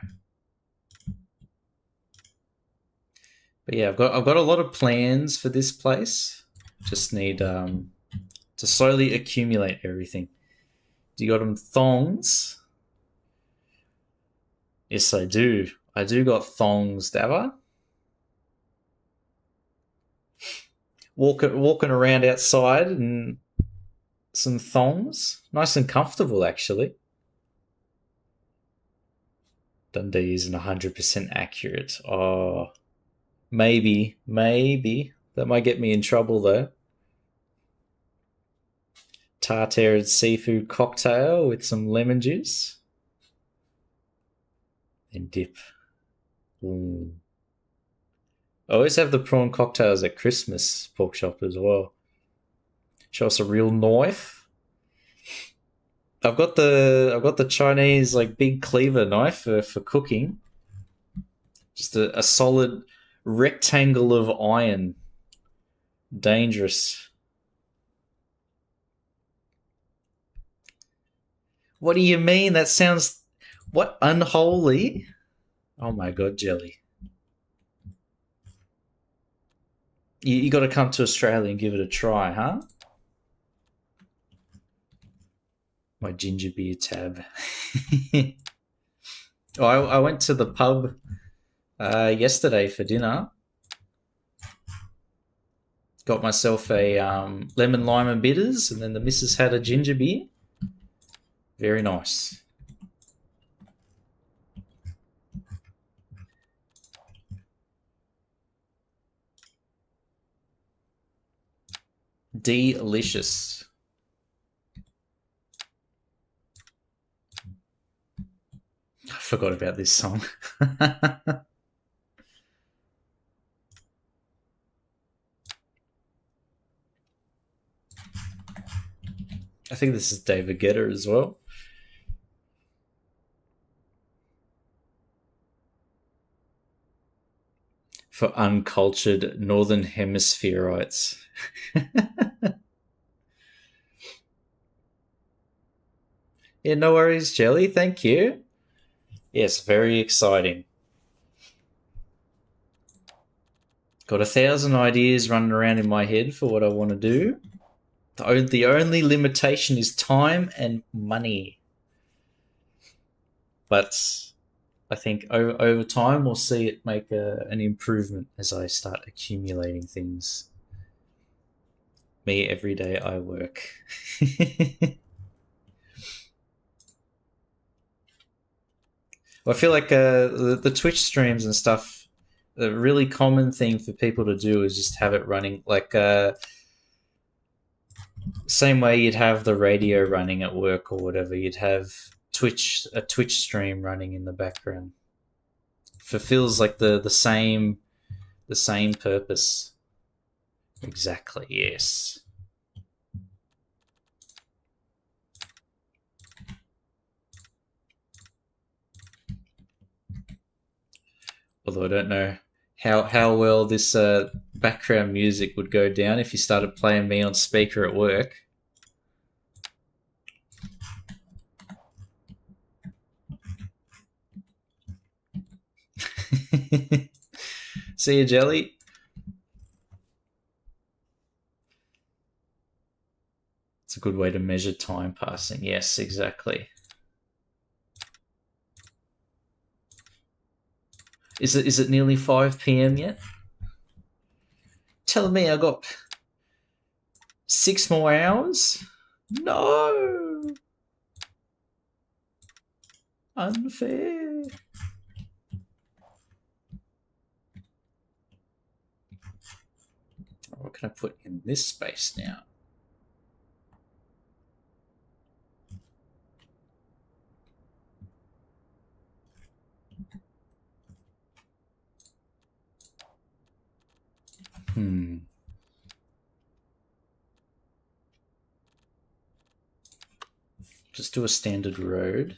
But yeah, I've got a lot of plans for this place. Just need to slowly accumulate everything. Do you got them thongs? Yes, I do. I do got thongs, Dava. Walking around outside and some thongs. Nice and comfortable, actually. Dundee isn't 100% accurate. Oh, maybe. That might get me in trouble, though. Tartared seafood cocktail with some lemon juice. And dip. Ooh. I always have the prawn cocktails at Christmas pork shop as well. Show us a real knife. I've got the Chinese like big cleaver knife for cooking. Just a solid rectangle of iron. Dangerous. What do you mean? That sounds what unholy? Oh my god, Jelly. You got to come to Australia and give it a try, huh? My ginger beer tab. Oh, I went to the pub yesterday for dinner. Got myself a lemon, lime, and bitters, and then the missus had a ginger beer. Very nice. Delicious. I forgot about this song. I think this is David Guetta as well. For uncultured Northern Hemispherites. Yeah, no worries, Jelly. Thank you. Yes, very exciting. Got 1,000 ideas running around in my head for what I want to do. The only limitation is time and money. But I think over time we'll see it make an improvement as I start accumulating things. Me, every day I work. I feel like the Twitch streams and stuff, a really common thing for people to do is just have it running like same way you'd have the radio running at work or whatever. You'd have a Twitch stream running in the background. Fulfills like the same purpose. Exactly. Yes. Although I don't know how well this background music would go down if you started playing me on speaker at work. See you, Jelly. It's a good way to measure time passing. Yes, exactly. Is it nearly 5 p.m. yet? Telling me I got 6 more hours? No! Unfair. What can I put in this space now? Just do a standard road.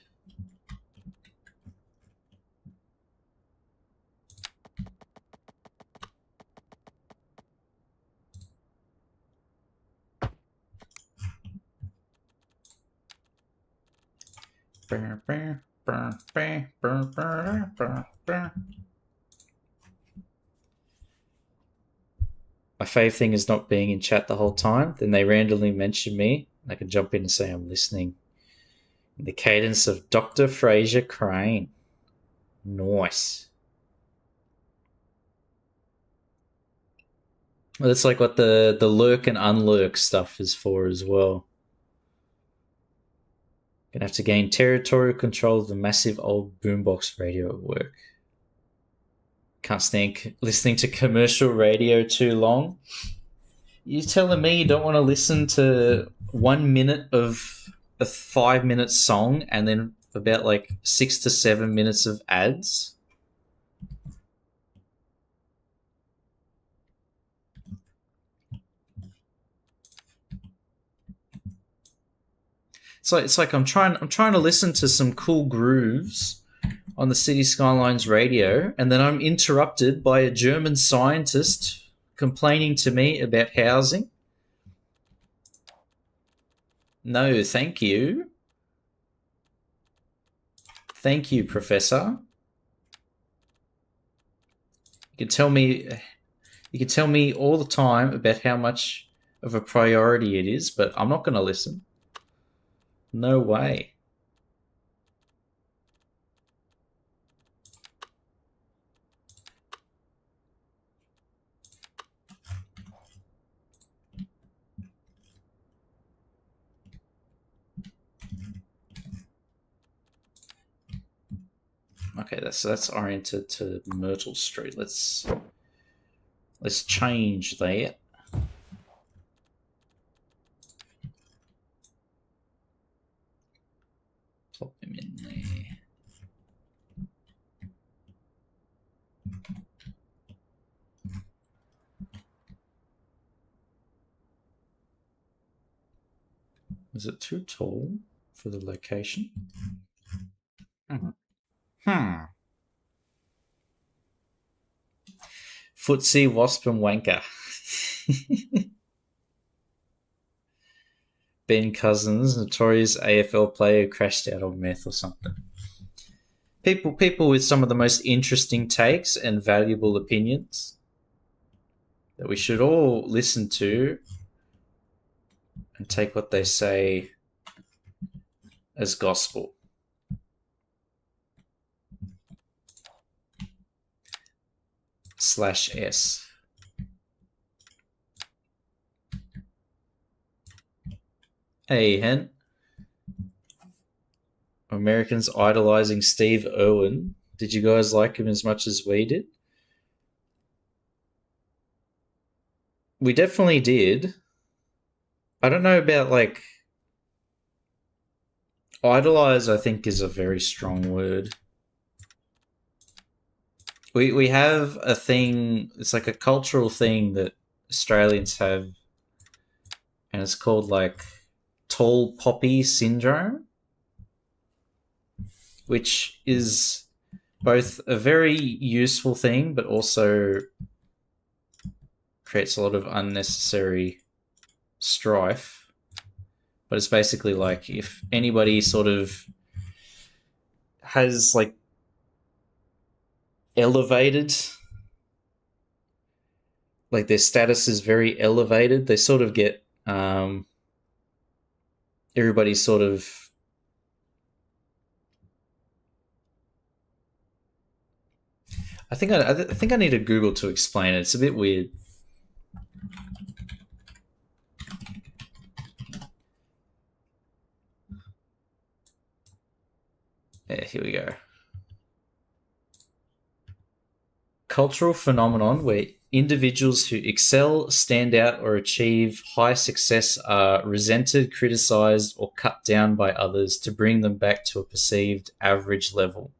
My fave thing is not being in chat the whole time. Then they randomly mention me. I can jump in and say I'm listening. In the cadence of Dr. Fraser Crane. Nice. Well, that's like what the lurk and unlurk stuff is for as well. Gonna have to gain territorial control of the massive old boombox radio at work. Can't stand listening to commercial radio too long. You telling me you don't want to listen to 1 minute of a 5-minute song and then about like 6 to 7 minutes of ads? It's like I'm trying to listen to some cool grooves on the City Skylines radio, and then I'm interrupted by a German scientist complaining to me about housing. No, thank you. Thank you, Professor. You can tell me all the time about how much of a priority it is, but I'm not going to listen. No way. Okay, that's oriented to Myrtle Street. Let's change that. Plop him in there. Is it too tall for the location? Footsie, Wasp, and Wanker. Ben Cousins, notorious AFL player who crashed out on meth or something. People with some of the most interesting takes and valuable opinions that we should all listen to and take what they say as gospel. /S. Hey, Hen. Americans idolizing Steve Irwin. Did you guys like him as much as we did? We definitely did. I don't know about like idolize, I think is a very strong word. We have a thing, it's like a cultural thing that Australians have, and it's called like tall poppy syndrome, which is both a very useful thing but also creates a lot of unnecessary strife. But it's basically like if anybody sort of has like elevated, like their status is very elevated, they sort of get everybody sort of I think I need a Google to explain it. It's a bit weird. Yeah, here we go. Cultural phenomenon where individuals who excel, stand out, or achieve high success are resented, criticized, or cut down by others to bring them back to a perceived average level.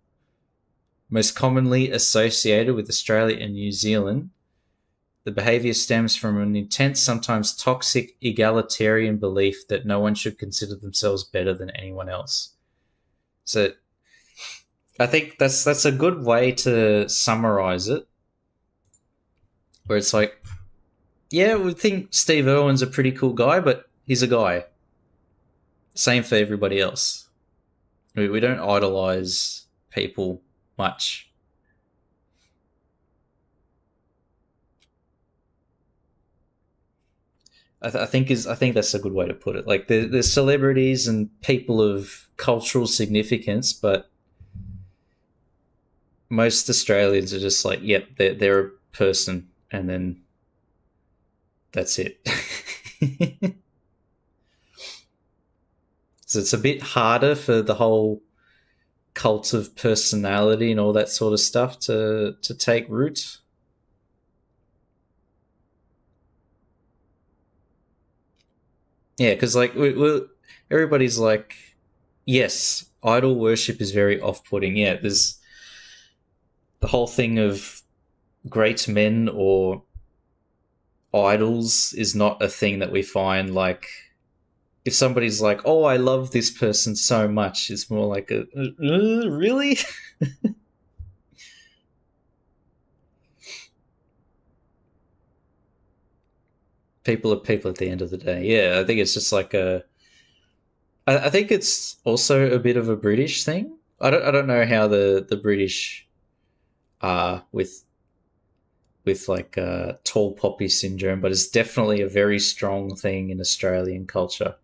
Most commonly associated with Australia and New Zealand, the behaviour stems from an intense, sometimes toxic, egalitarian belief that no one should consider themselves better than anyone else. So I think that's a good way to summarize it, where it's like, yeah, we think Steve Irwin's a pretty cool guy, but he's a guy. Same for everybody else. We don't idolize people much. I think that's a good way to put it. Like there's celebrities and people of cultural significance, but most Australians are just like, yep, they're a person, and then that's it. So it's a bit harder for the whole cult of personality and all that sort of stuff to take root. Yeah, because like everybody's like, yes, idol worship is very off-putting. Yeah, there's the whole thing of great men or idols is not a thing that we find. Like, if somebody's like, oh, I love this person so much, it's more like really? People are people at the end of the day. Yeah, I think it's just like I think it's also a bit of a British thing. I don't know how the British are with like tall poppy syndrome, but it's definitely a very strong thing in Australian culture.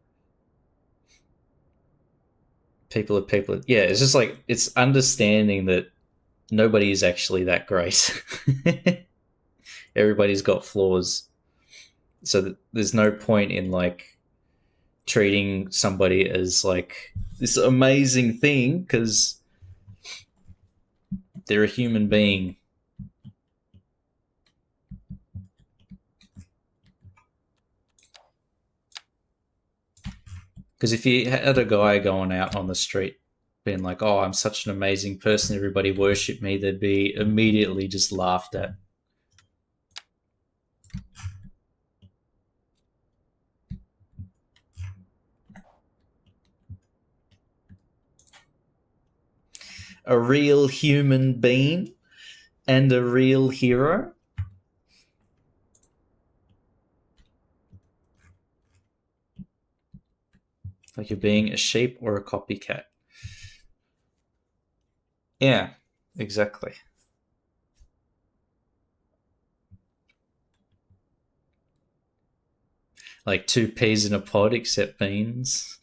People are people. Yeah, it's just like it's understanding that nobody is actually that great. Everybody's got flaws, so there's no point in like treating somebody as like this amazing thing because they're a human being. Because if you had a guy going out on the street being like, oh, I'm such an amazing person, everybody worship me, they'd be immediately just laughed at. A real human being and a real hero. Like you're being a sheep or a copycat. Yeah, exactly. Like two peas in a pod except beans.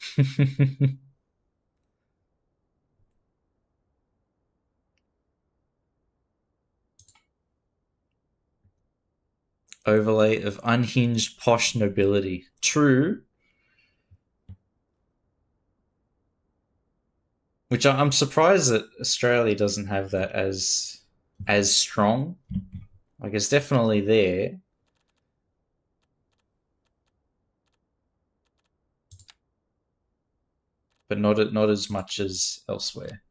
Overlay of unhinged posh nobility. True. Which I'm surprised that Australia doesn't have that as strong. Like it's definitely there. But not as much as elsewhere.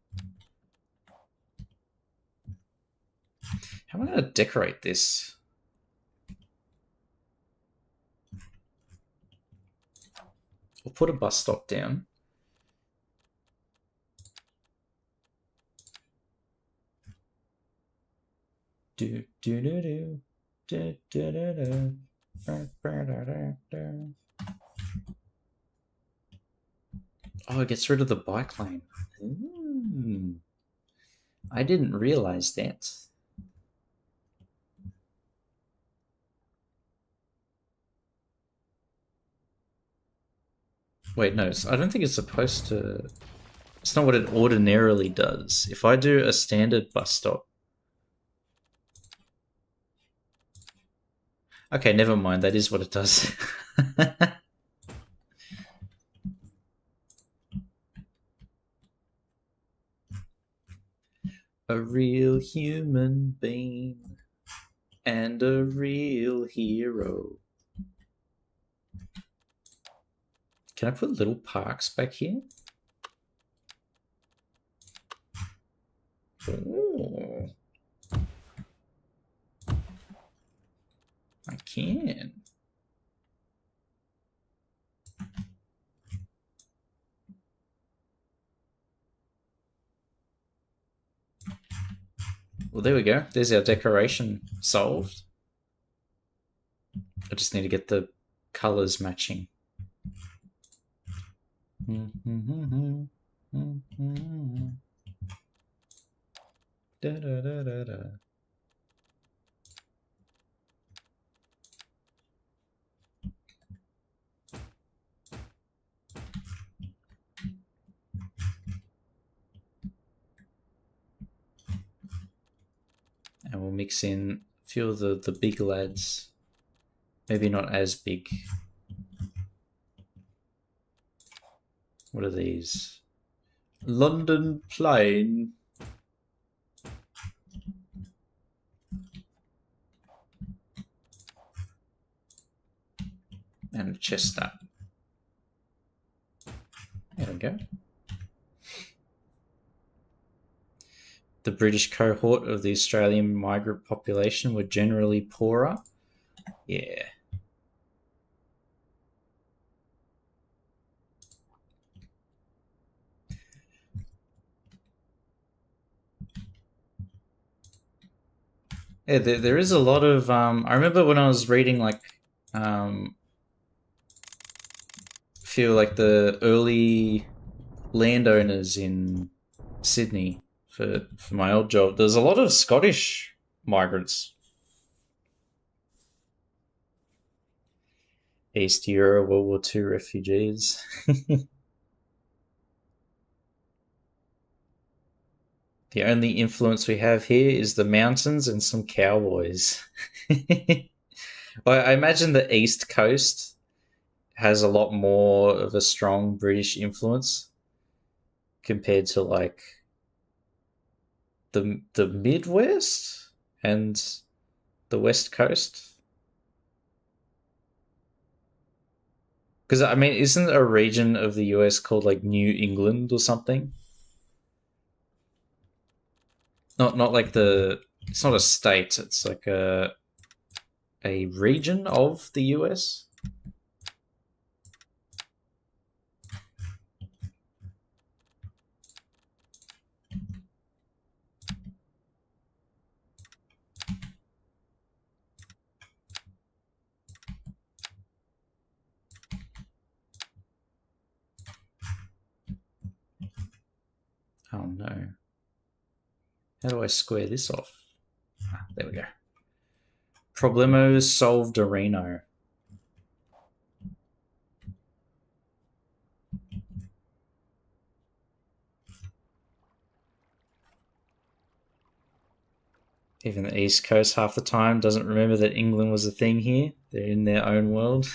How am I going to decorate this? We'll put a bus stop down. Do do do do do do do do. Oh, it gets rid of the bike lane. I didn't realize that. Wait, no, I don't think it's supposed to. It's not what it ordinarily does. If I do a standard bus stop. Okay, never mind. That is what it does. A real human being and a real hero. Can I put little parks back here? Oh, I can. Well, there we go. There's our decoration solved. I just need to get the colors matching. Da, da, da, da, da. And we'll mix in a few of the big lads. Maybe not as big. What are these? London Plain. And a chestnut. There we go. The British cohort of the Australian migrant population were generally poorer. Yeah. Yeah, there is a lot of. I remember when I was reading feel like the early landowners in Sydney for my old job. There's a lot of Scottish migrants. East Euro World War II refugees. The only influence we have here is the mountains and some cowboys. I imagine the East Coast has a lot more of a strong British influence compared to like the Midwest and the West Coast. Because I mean, isn't a region of the US called like New England or something? Not like the. It's not a state. It's like a region of the US. Oh no. How do I square this off? Ah, there we go. Problemos solved-arino. Even the East Coast half the time doesn't remember that England was a thing here. They're in their own world.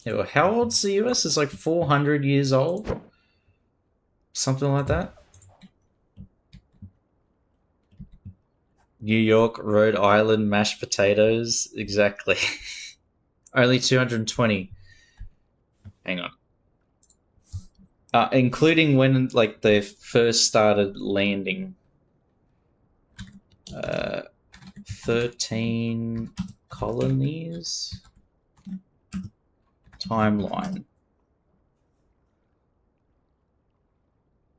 Yeah, well, how old's the US? It's like 400 years old. Something like that. New York, Rhode Island, mashed potatoes. Exactly. Only 220. Hang on. Including when like they first started landing. 13 colonies. Timeline.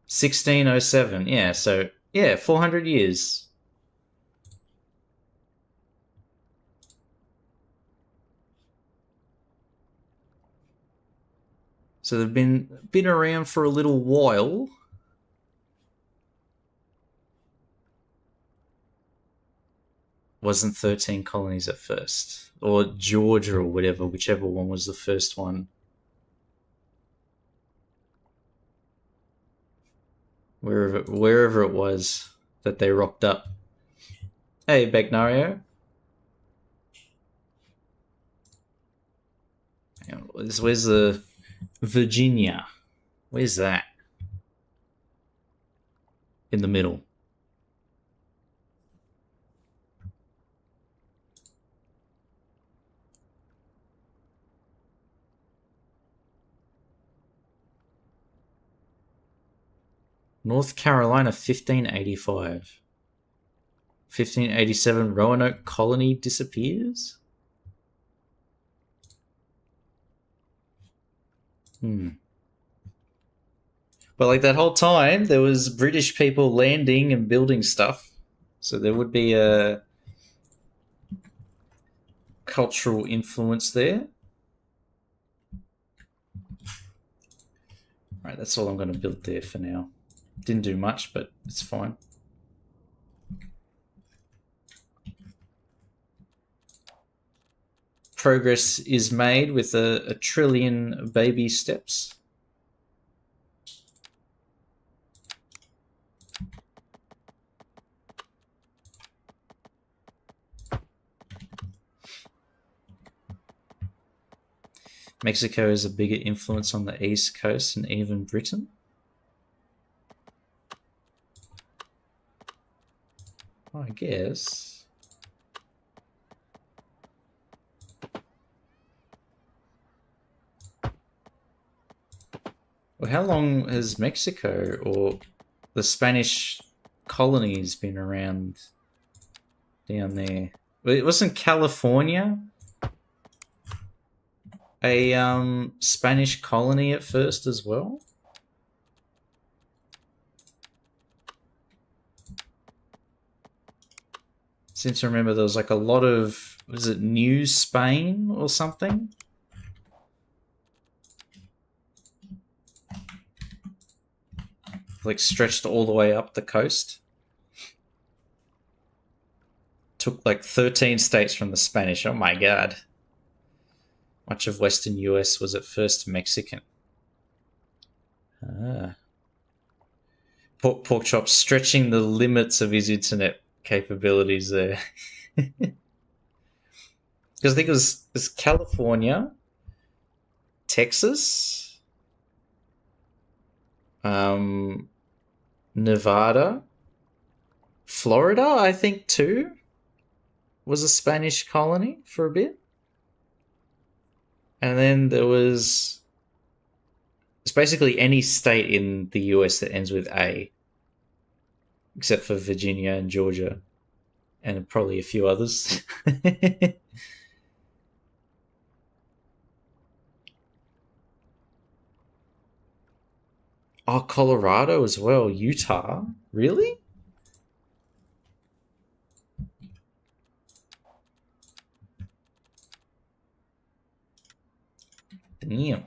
1607. Yeah, so yeah, 400 years. So they've been around for a little while. Wasn't 13 colonies at first, or Georgia or whatever, whichever one was the first one. Wherever it was that they rocked up. Hey, Bagnario. Where's the Virginia? Where's that? In the middle. North Carolina, 1585. 1587, Roanoke colony disappears? But like that whole time, there was British people landing and building stuff. So there would be a cultural influence there. Right, that's all I'm going to build there for now. Didn't do much, but it's fine. Progress is made with a trillion baby steps. Mexico has a bigger influence on the East Coast and even Britain. I guess. Well, how long has Mexico or the Spanish colonies been around down there? It wasn't California a Spanish colony at first as well? Seem to remember there was like a lot of, was it New Spain or something? Like stretched all the way up the coast. Took like 13 states from the Spanish. Oh my god. Much of western US was at first Mexican. Pork Chop stretching the limits of his internet capabilities there. Because I think it was California, Texas, Nevada, Florida, I think too, was a Spanish colony for a bit. And then there was, it's basically any state in the US that ends with A, except for Virginia and Georgia, and probably a few others. Oh, Colorado as well. Utah? Really? Damn.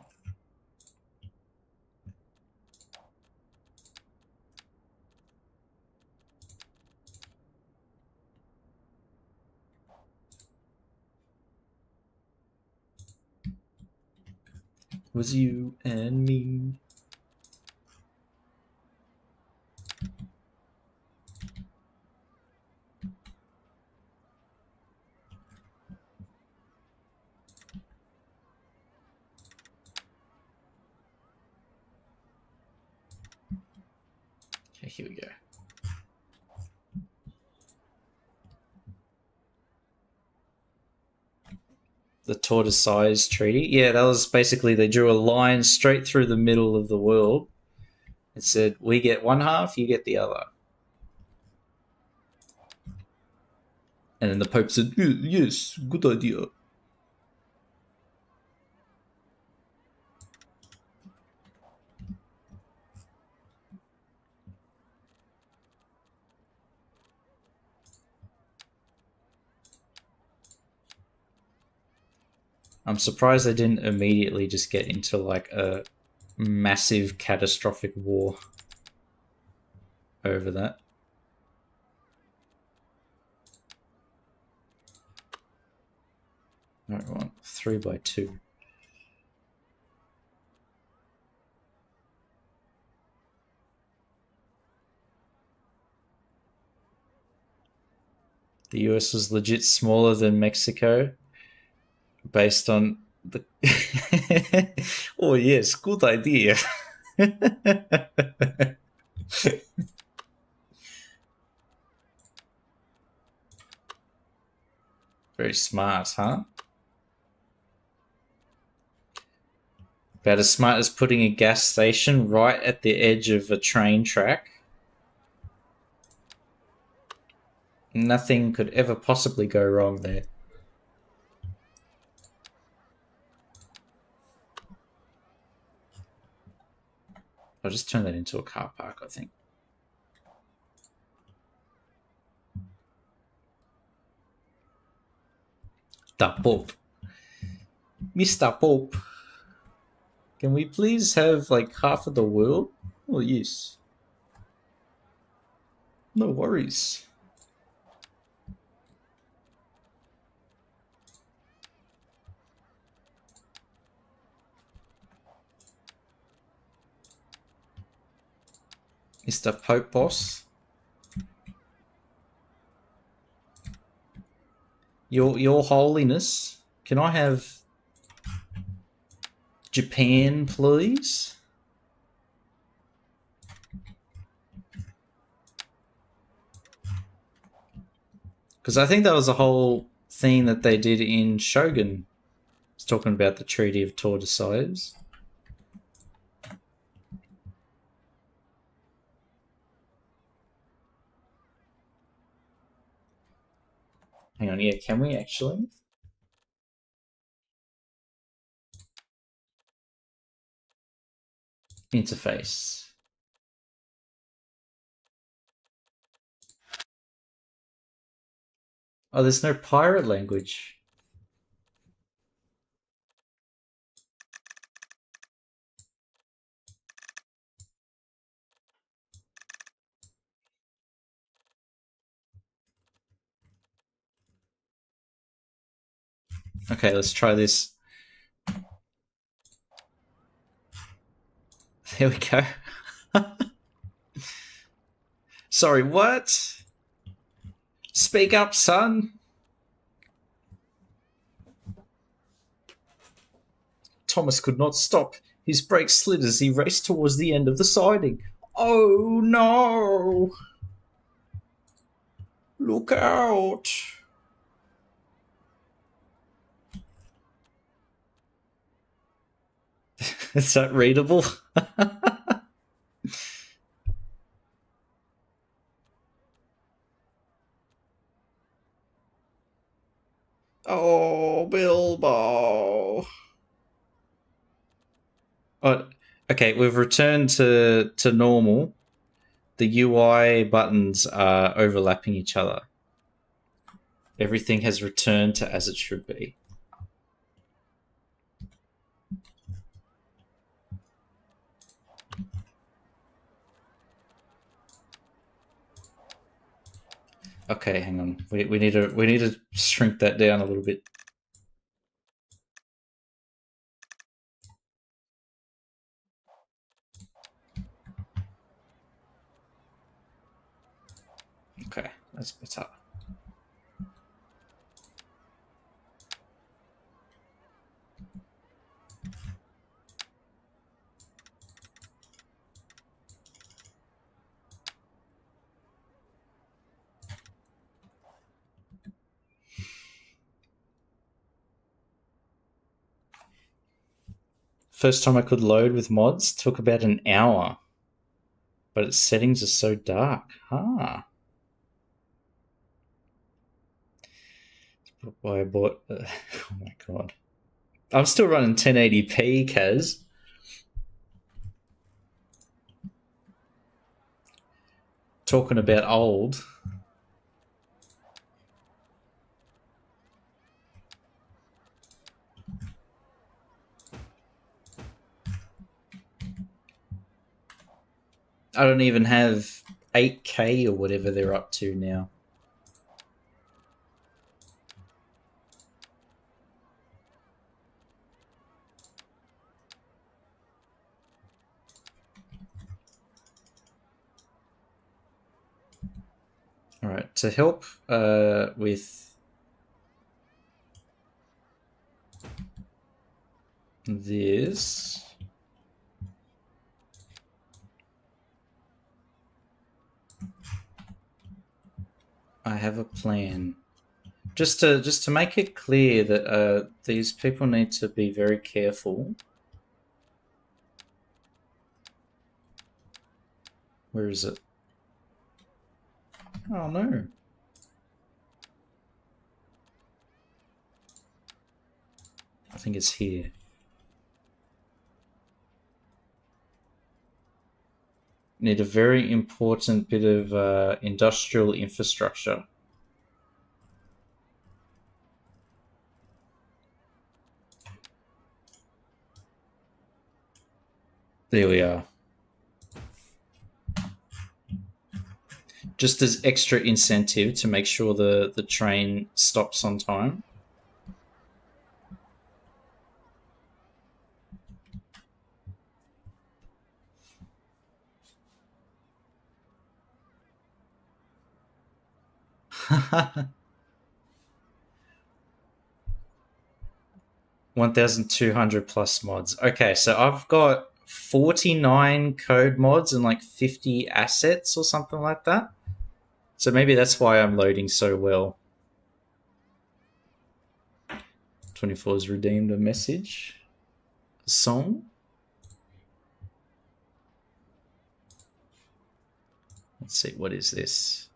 Was you and me. Okay, here we go. The Tortoise Treaty. Yeah, that was basically they drew a line straight through the middle of the world. It said, we get one half, you get the other. And then the Pope said, yes, good idea. I'm surprised they didn't immediately just get into like a massive catastrophic war over that. All right, we want 3x2. The US was legit smaller than Mexico based on The... Oh yes, good idea. Very smart, huh? About as smart as putting a gas station right at the edge of a train track. Nothing could ever possibly go wrong there. I'll just turn that into a car park, I think. The Pope. Mr. Pope. Can we please have like half of the world? Oh, yes. No worries. Mr. Pope Boss. Your Holiness, can I have Japan, please? Because I think that was a whole thing that they did in Shogun. It's talking about the Treaty of Tordesillas. Hang on, yeah, can we actually? Interface. Oh, there's no pirate language. Okay, let's try this. There we go. Sorry, what? Speak up, son. Thomas could not stop. His brakes slid as he raced towards the end of the siding. Oh no! Look out! Is that readable? Oh, Bilbo. Oh, okay, we've returned to normal. The UI buttons are overlapping each other. Everything has returned to as it should be. Okay, hang on. We need to shrink that down a little bit. Okay, that's better. First time I could load with mods took about an hour, but its settings are so dark. Huh. Why I bought. Oh my god. I'm still running 1080p, Kaz. Talking about old. I don't even have 8K or whatever they're up to now. All right, to help with this. I have a plan. Just to make it clear that these people need to be very careful. Where is it? Oh no. I think it's here. Need a very important bit of industrial infrastructure. There we are. Just as extra incentive to make sure the train stops on time. $1,200 plus mods. Okay, so I've got 49 code mods and like 50 assets or something like that. So maybe that's why I'm loading so well. 24 has redeemed a message. A song. Let's see, what is this?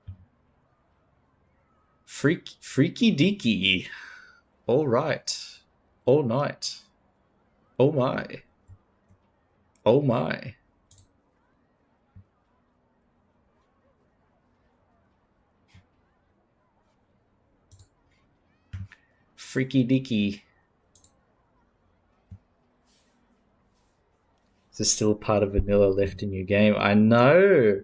Freaky deaky. All right. All night. Oh my. Oh my. Freaky deaky. There's still part of vanilla left in your game. I know.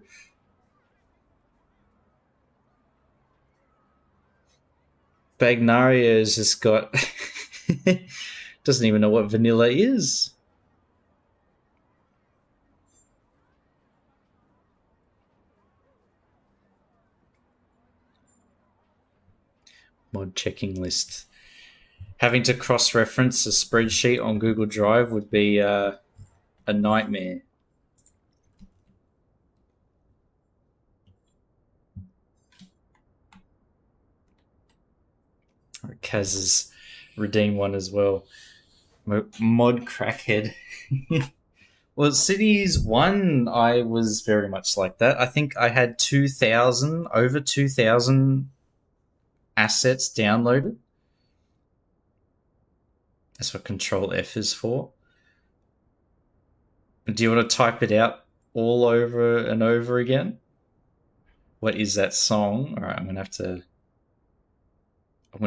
Bagnario's just got doesn't even know what vanilla is. Mod checking list. Having to cross-reference a spreadsheet on Google Drive would be a nightmare. Kaz has redeemed one as well. Mod crackhead. Well, Cities 1, I was very much like that. I think I had over 2,000 assets downloaded. That's what Control F is for. Do you want to type it out all over and over again? What is that song? All right, I'm gonna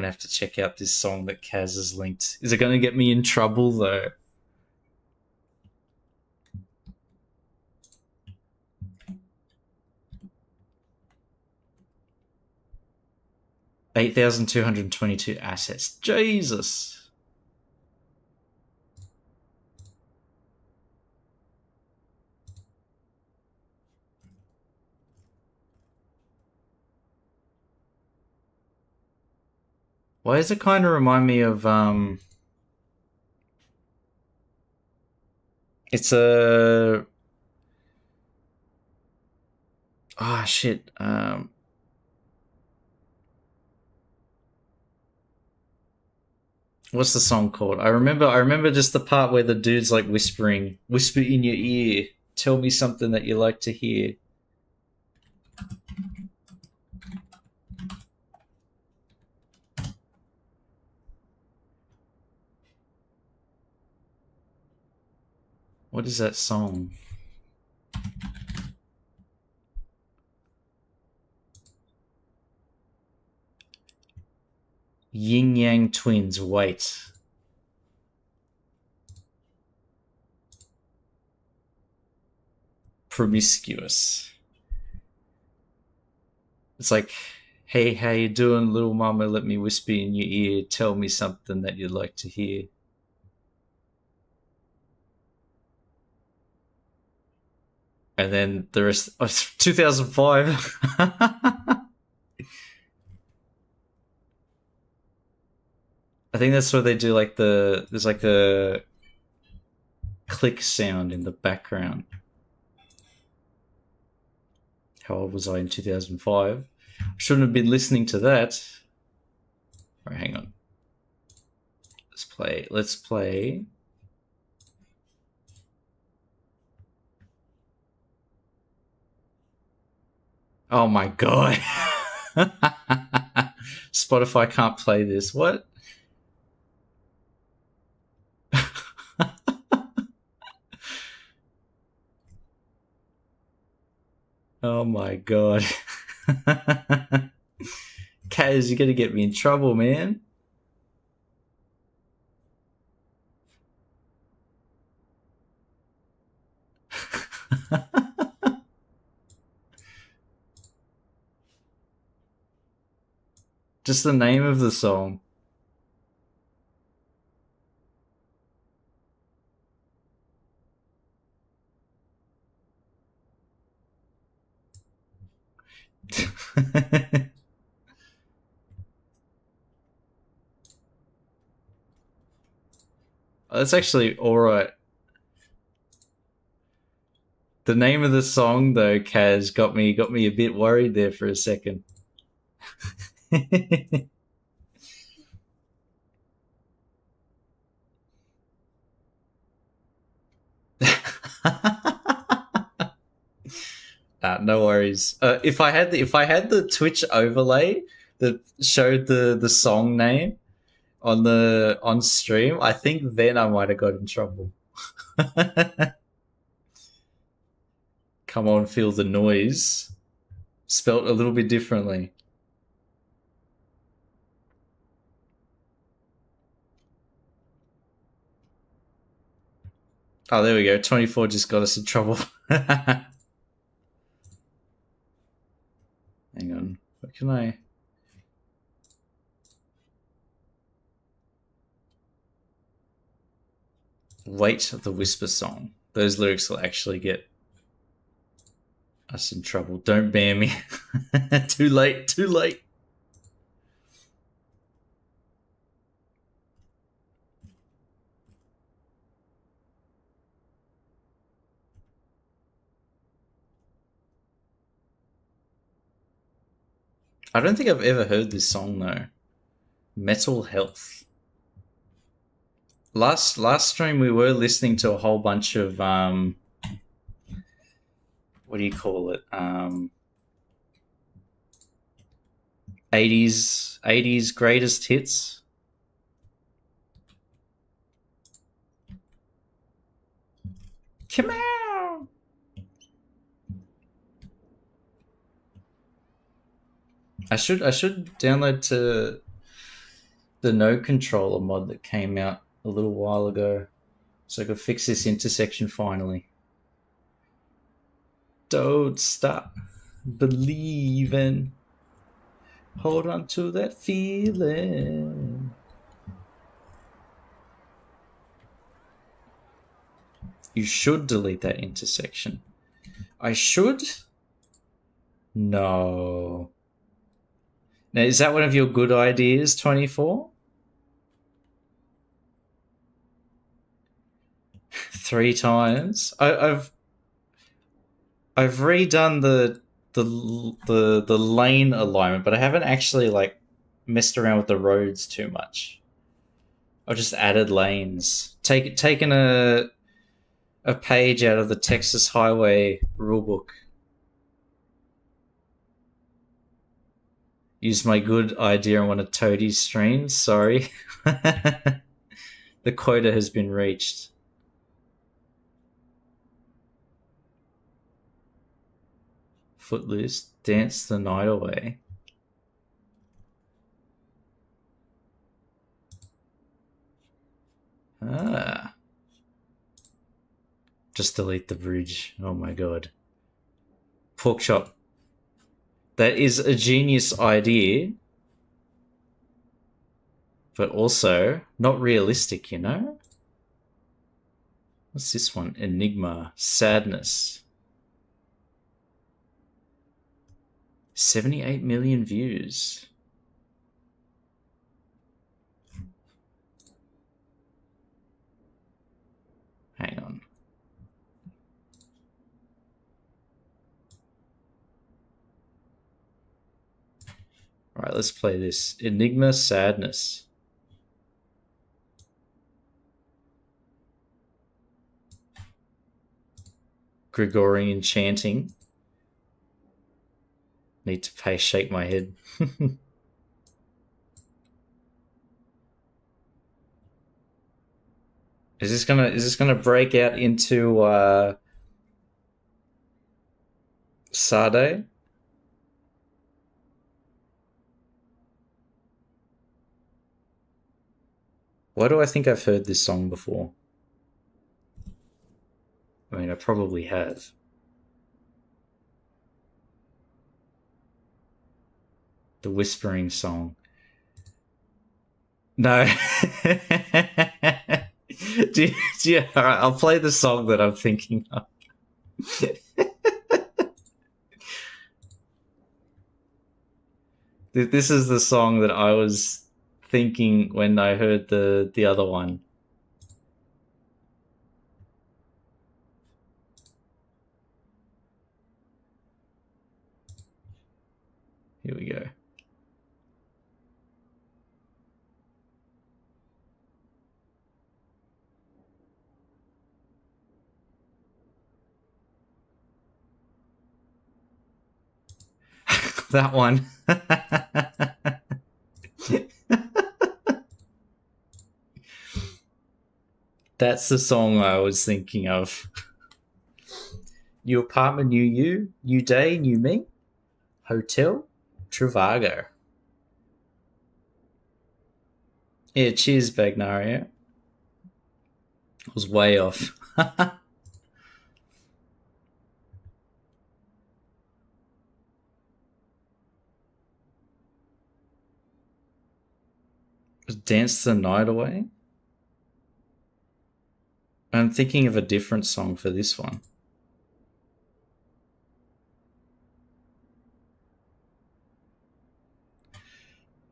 have to check out this song that Kaz has linked. Is it going to get me in trouble though? $8,222 assets. Jesus. Why does it kind of remind me of it's a shit. What's the song called? I remember just the part where the dude's like whisper in your ear, tell me something that you like to hear. What is that song? Yin Yang Twins, wait. Promiscuous. It's like, hey, how you doing, little mama? Let me whisper in your ear. Tell me something that you'd like to hear. And then the rest, 2005. I think that's where they do like there's like a click sound in the background. How old was I in 2005? Shouldn't have been listening to that. All right, hang on. Let's play. Oh my god. Spotify can't play this. What? Oh my god. Kaz, you're gonna get me in trouble, man. Just the name of the song. That's actually alright. The name of the song though, Kaz, got me a bit worried there for a second. No worries. If I had the Twitch overlay that showed the song name on stream, I think then I might have got in trouble. Come on, feel the noise. Spelt a little bit differently. Oh, there we go. 24 just got us in trouble. Hang on. What can I... Wait, the Whisper song. Those lyrics will actually get us in trouble. Don't ban me. Too late, too late. I don't think I've ever heard this song though. Metal Health. Last stream we were listening to a whole bunch of what do you call it? 80s greatest hits. Come on. I should download to the No Controller mod that came out a little while ago, so I could fix this intersection finally. Don't stop believing. Hold on to that feeling. You should delete that intersection. I should? No. Now, is that one of your good ideas, 24? 3 times? I've redone the lane alignment, but I haven't actually like messed around with the roads too much. I've just added lanes. Taken a page out of the Texas Highway rulebook. Used my good idea on one of Toadie's streams. Sorry. The quota has been reached. Footloose, dance the night away. Ah. Just delete the bridge. Oh my god. Pork chop. That is a genius idea, but also not realistic, you know? What's this one? Enigma. Sadness. 78 million views. Hang on. All right, let's play this. Enigma Sadness. Gregorian chanting. Need to pay shake my head. Is this gonna break out into Sade? Why do I think I've heard this song before? I mean, I probably have. The Whispering Song. No. All right, I'll play the song that I'm thinking of. This is the song that I was thinking when I heard the other one. Here we go. That one. That's the song I was thinking of. New apartment, new you, new day, new me. Hotel, Trivago. Yeah, cheers, Bagnario. I was way off. Dance the Night Away. I'm thinking of a different song for this one.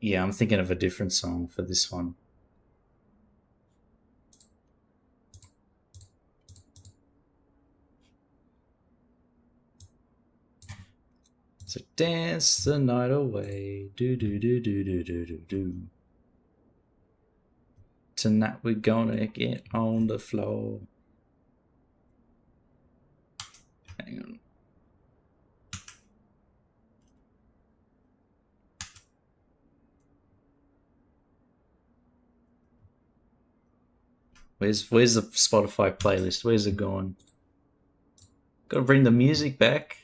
Yeah, I'm thinking of a different song for this one. So dance the night away, do do do do do do do do. Tonight we're gonna get on the floor. Hang on. Where's the Spotify playlist? Where's it gone? Gotta bring the music back.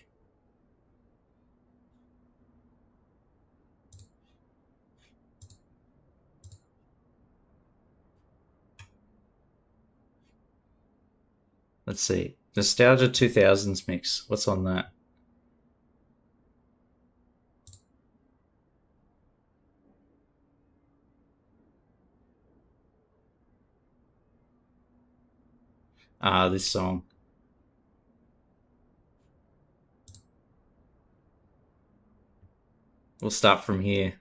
Let's see. Nostalgia 2000s mix. What's on that? Ah, this song. We'll start from here.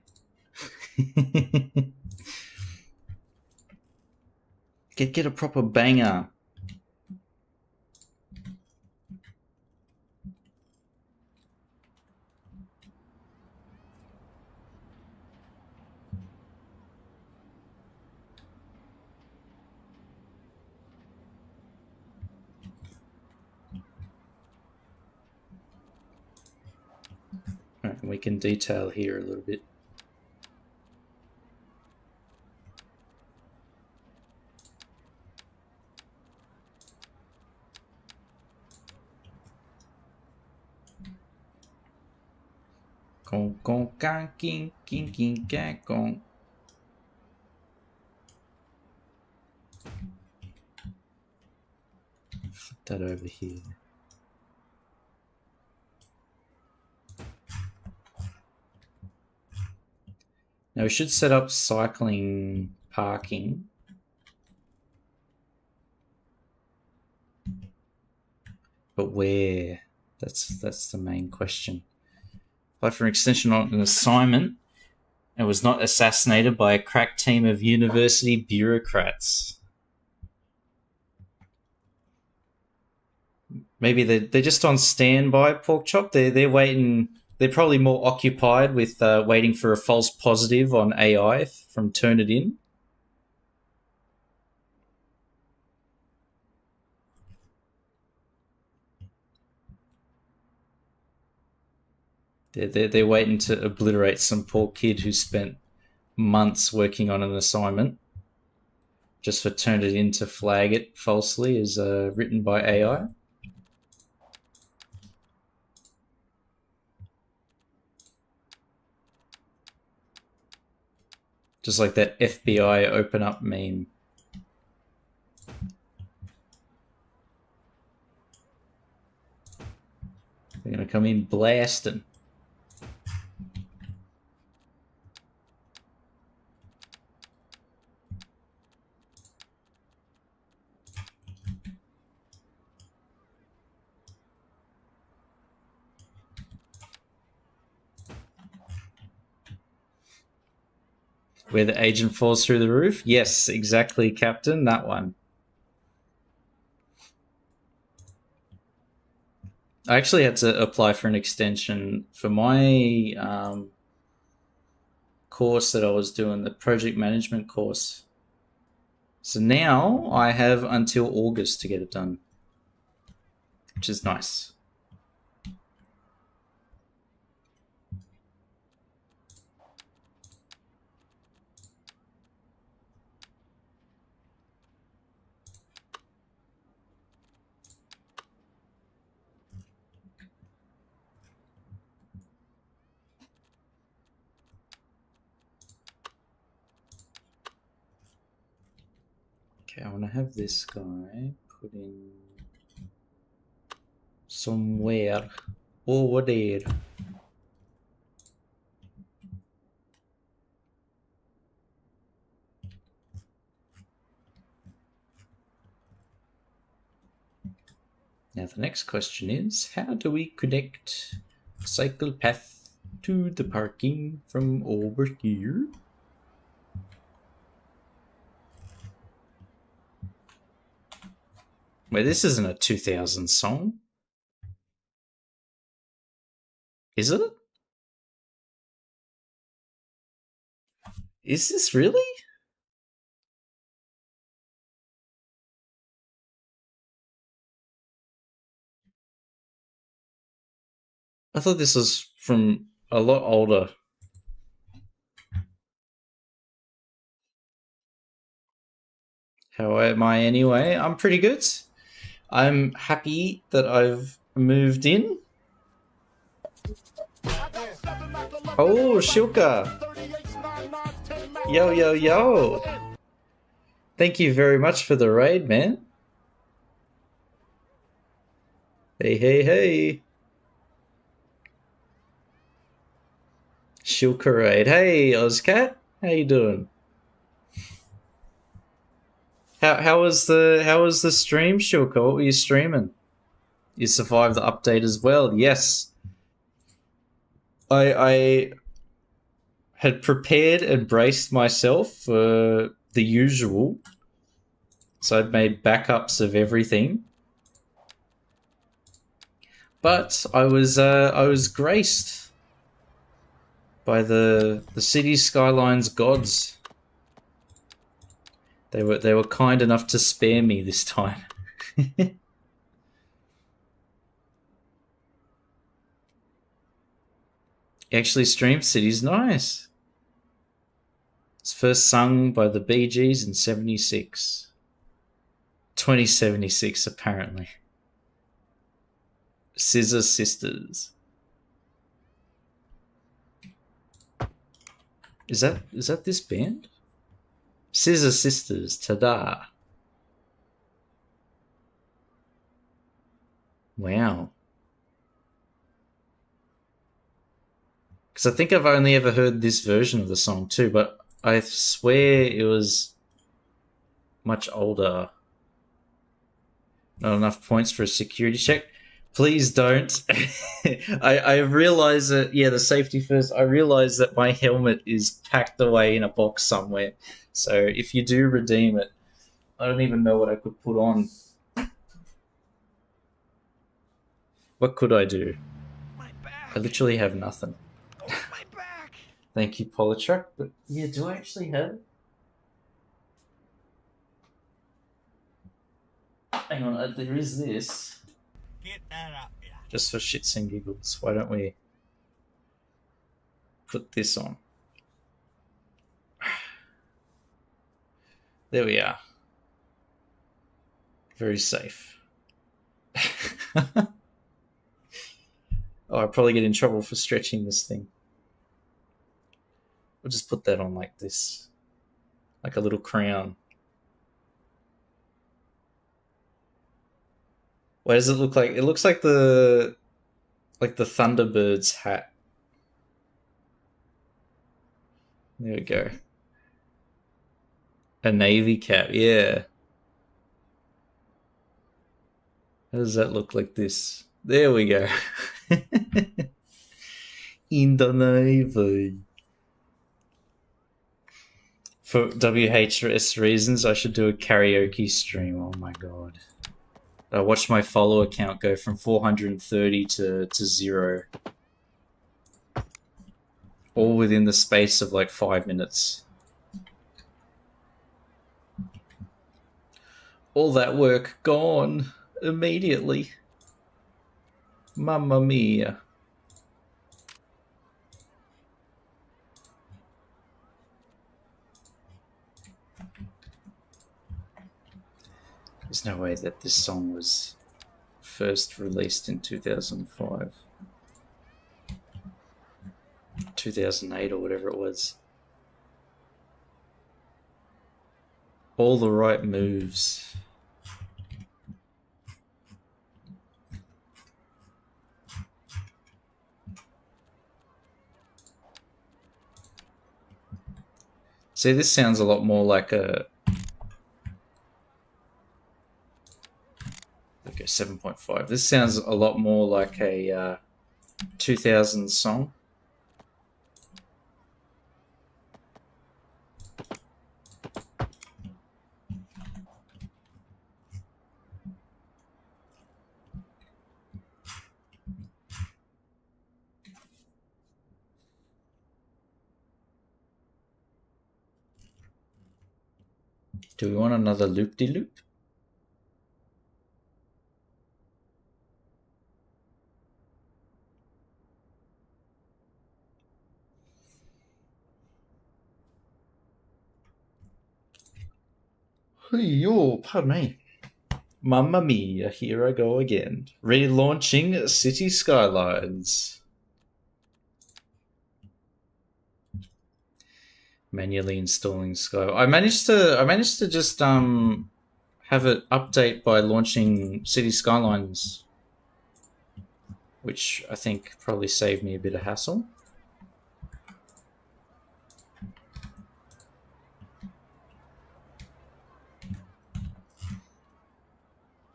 Get a proper banger. Right, we can detail here a little bit. Con con can king king king can con. Flip that over here. Now we should set up cycling parking. But where? That's the main question. Applied for an extension on an assignment and was not assassinated by a crack team of university bureaucrats. Maybe they're just on standby, Pork Chop. They're waiting They're probably more occupied with waiting for a false positive on AI from Turnitin. They're waiting to obliterate some poor kid who spent months working on an assignment just for Turnitin to flag it falsely as written by AI. Just like that FBI open up meme. They're going to come in blasting. Where the agent falls through the roof? Yes, exactly, Captain. That one. I actually had to apply for an extension for my course that I was doing, the project management course. So now I have until August to get it done, which is nice. Okay, I want to have this guy put in somewhere over there. Now the next question is, how do we connect cycle path to the parking from over here? Wait, this isn't a 2000 song. Is it? Is this really? I thought this was from a lot older. How am I anyway? I'm pretty good. I'm happy that I've moved in. Oh, Shilka. Yo, yo, yo. Thank you very much for the raid, man. Hey, hey, hey. Shilka raid. Hey, Ozcat. How you doing? How was the stream, Shilka? What were you streaming? You survived the update as well. Yes. I had prepared and braced myself for the usual. So I'd made backups of everything. But I was graced by the city skylines gods. They were kind enough to spare me this time. Actually streamed City's nice. It's first sung by the Bee Gees in 76. 2076 apparently. Scissor Sisters. Is that this band? Scissor Sisters, ta-da. Wow. Because I think I've only ever heard this version of the song too, but I swear it was much older. Not enough points for a security check. Please don't. I realize that, yeah, the safety first. I realize that my helmet is packed away in a box somewhere. So if you do redeem it, I don't even know what I could put on. What could I do? I literally have nothing. My back. Thank you, Polytruck. But yeah, do I actually have it? Hang on, there is this. Get that up here. Just for shits and giggles, why don't we put this on? There we are. Very safe. Oh, I'll probably get in trouble for stretching this thing. We'll just put that on like this. Like a little crown. What does it look like? It looks like the Thunderbird's hat. There we go. A navy cap, yeah. How does that look like this? There we go. In the navy. For WHS reasons, I should do a karaoke stream. Oh my god. I watched my follower count go from 430 to 0. All within the space of like 5 minutes. All that work gone immediately. Mamma mia. There's no way that this song was first released in 2005. 2008 or whatever it was. All the right moves. See, this sounds a lot more like a... Okay, 7.5. This sounds a lot more like a 2000 song. Do we want another loop-de-loop? Hey, oh, pardon me. Mamma mia, here I go again. Relaunching City Skylines. Manually installing Sky. I managed to just have it update by launching City Skylines, which I think probably saved me a bit of hassle.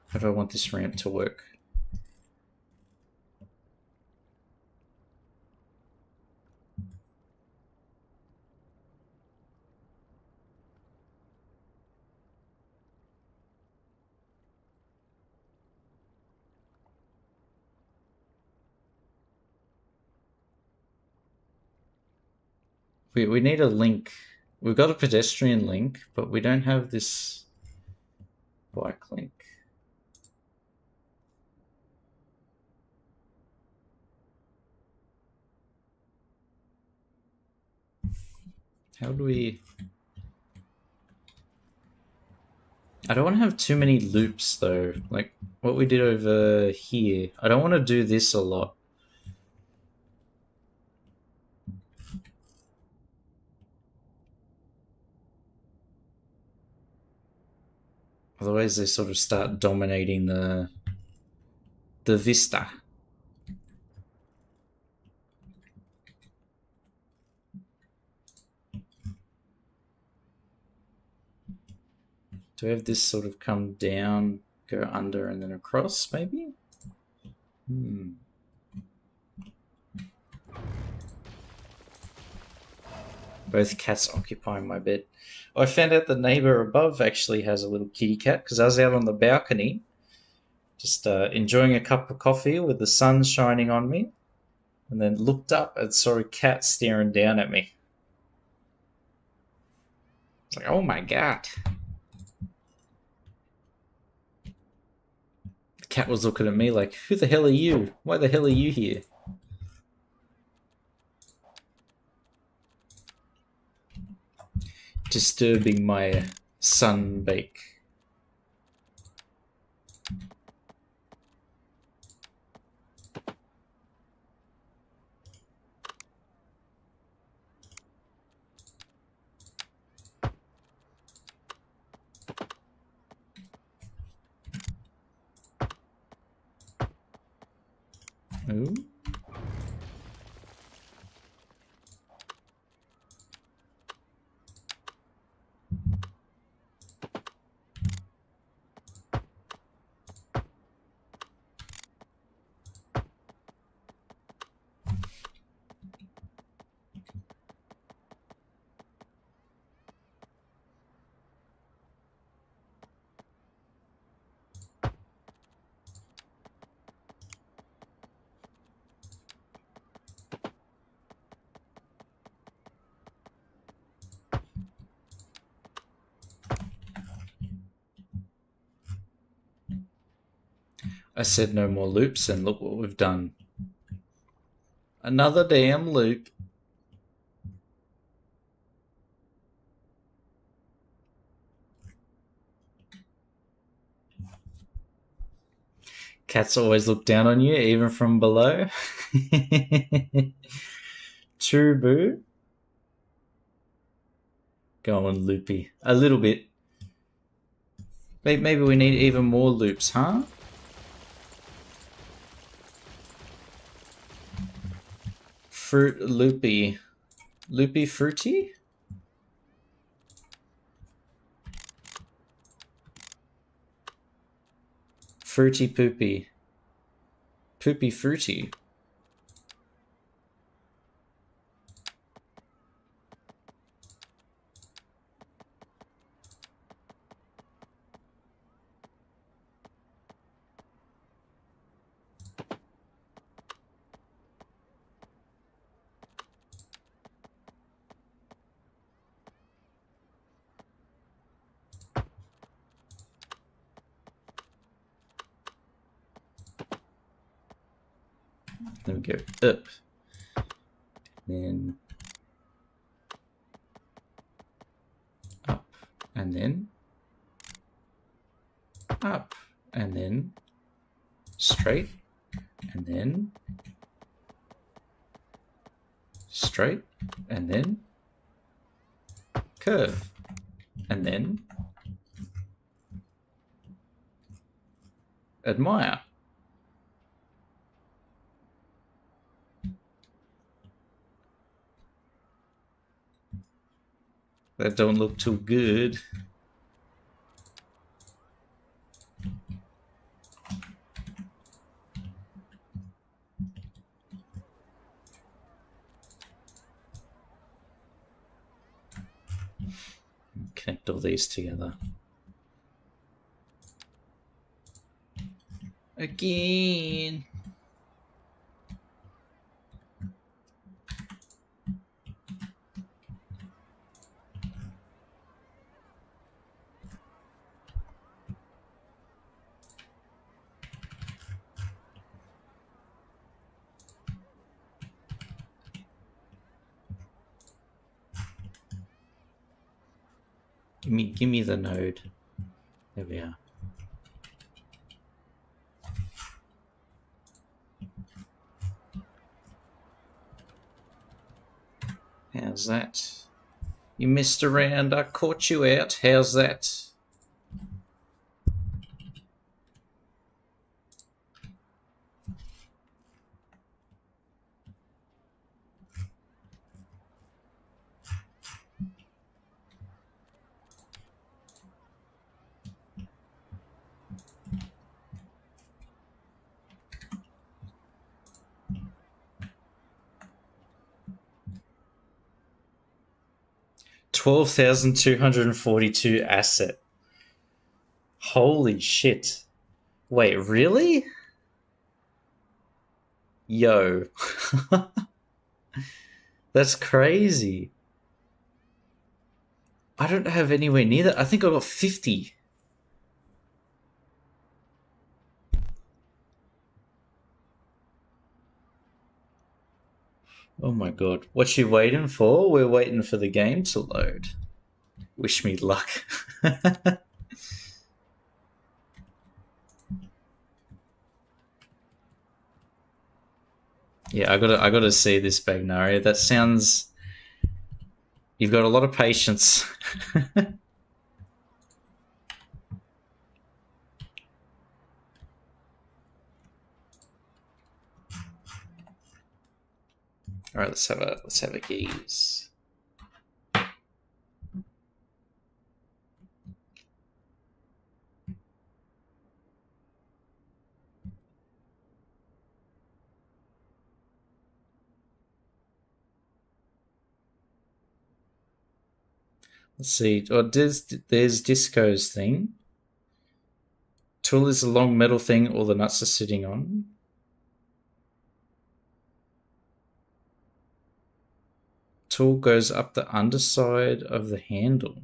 How do I want this ramp to work? We need a link. We've got a pedestrian link, but we don't have this bike link. How do we... I don't want to have too many loops though, like what we did over here. I don't want to do this a lot. Otherwise they sort of start dominating the vista. Do we have this sort of come down, go under and then across maybe? Both cats occupying my bed. I found out the neighbor above actually has a little kitty cat because I was out on the balcony just enjoying a cup of coffee with the sun shining on me. and then looked up and saw a cat staring down at me. It's like, oh my god. The cat was looking at me like, who the hell are you? Why the hell are you here? Disturbing my sunbake. Ooh. I said no more loops, and look what we've done. Another damn loop. Cats always look down on you, even from below. True, boo. Go on, loopy. A little bit. Maybe we need even more loops, huh? Fruit loopy. Loopy fruity? Fruity poopy. Poopy fruity. Then we go up. Then up. And then up. And then straight. And then straight. And then curve. And then admire. That don't look too good. Connect all these together. Again. Give me the node. There we are. How's that? You messed around, I caught you out. How's that? $12,242 asset. Holy shit. Wait, really? Yo. That's crazy. I don't have anywhere near that. I think I got 50. Oh my god. What you waiting for? We're waiting for the game to load. Wish me luck. Yeah, I gotta see this Bagnaria. That sounds. You've got a lot of patience. All right, let's have a gaze. Let's see. Oh, there's Disco's thing. Tool is a long metal thing all the nuts are sitting on. Tool goes up the underside of the handle.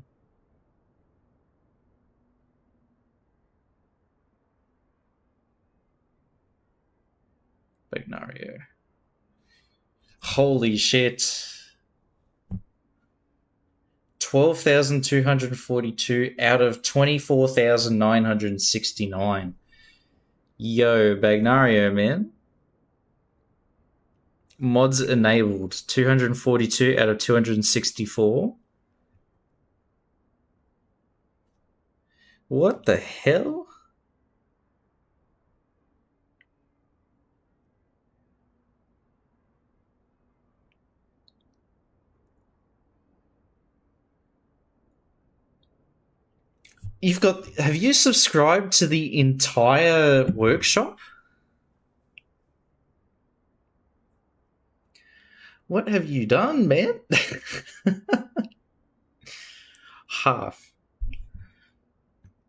Bagnario. Holy shit. 12,242 out of 24,969. Yo, Bagnario, man. Mods enabled. 242 out of 264. What the hell? Have you subscribed to the entire workshop? What have you done, man? Half.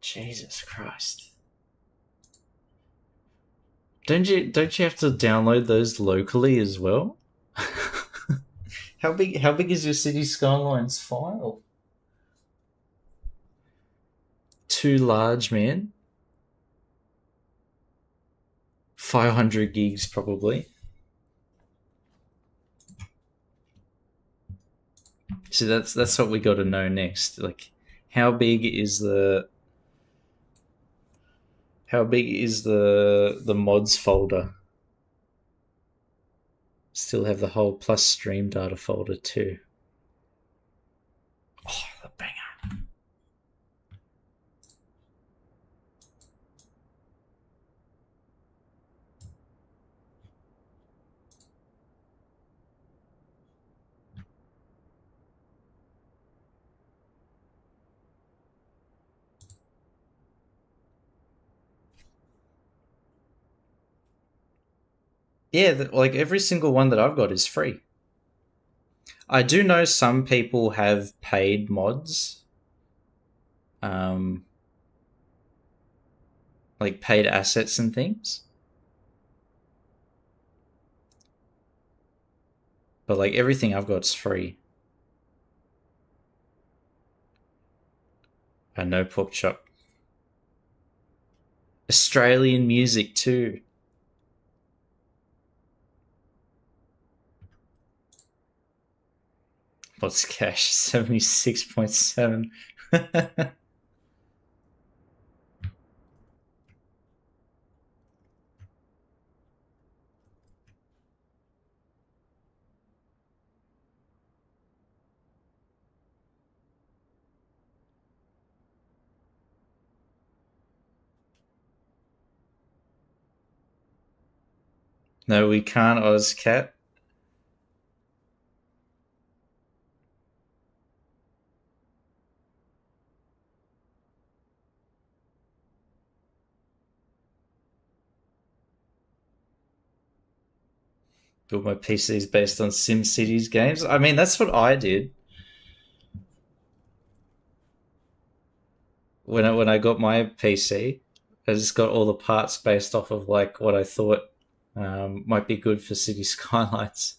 Jesus Christ. Don't you have to download those locally as well? How big is your City Skylines file? Too large, man. 500 gigs probably. So that's what we got to know next. Like, how big is the mods folder? Still have the whole plus stream data folder too. Oh, the banger. Yeah, like every single one that I've got is free. I do know some people have paid mods, like paid assets and things. But like everything I've got is free. I know Pork Chop. Australian music too. What's cash? 76.7. No, we can't, Ozcat. Build my PCs based on SimCity's games. I mean, that's what I did when I got my PC. I just got all the parts based off of like what I thought Might be good for city skylines.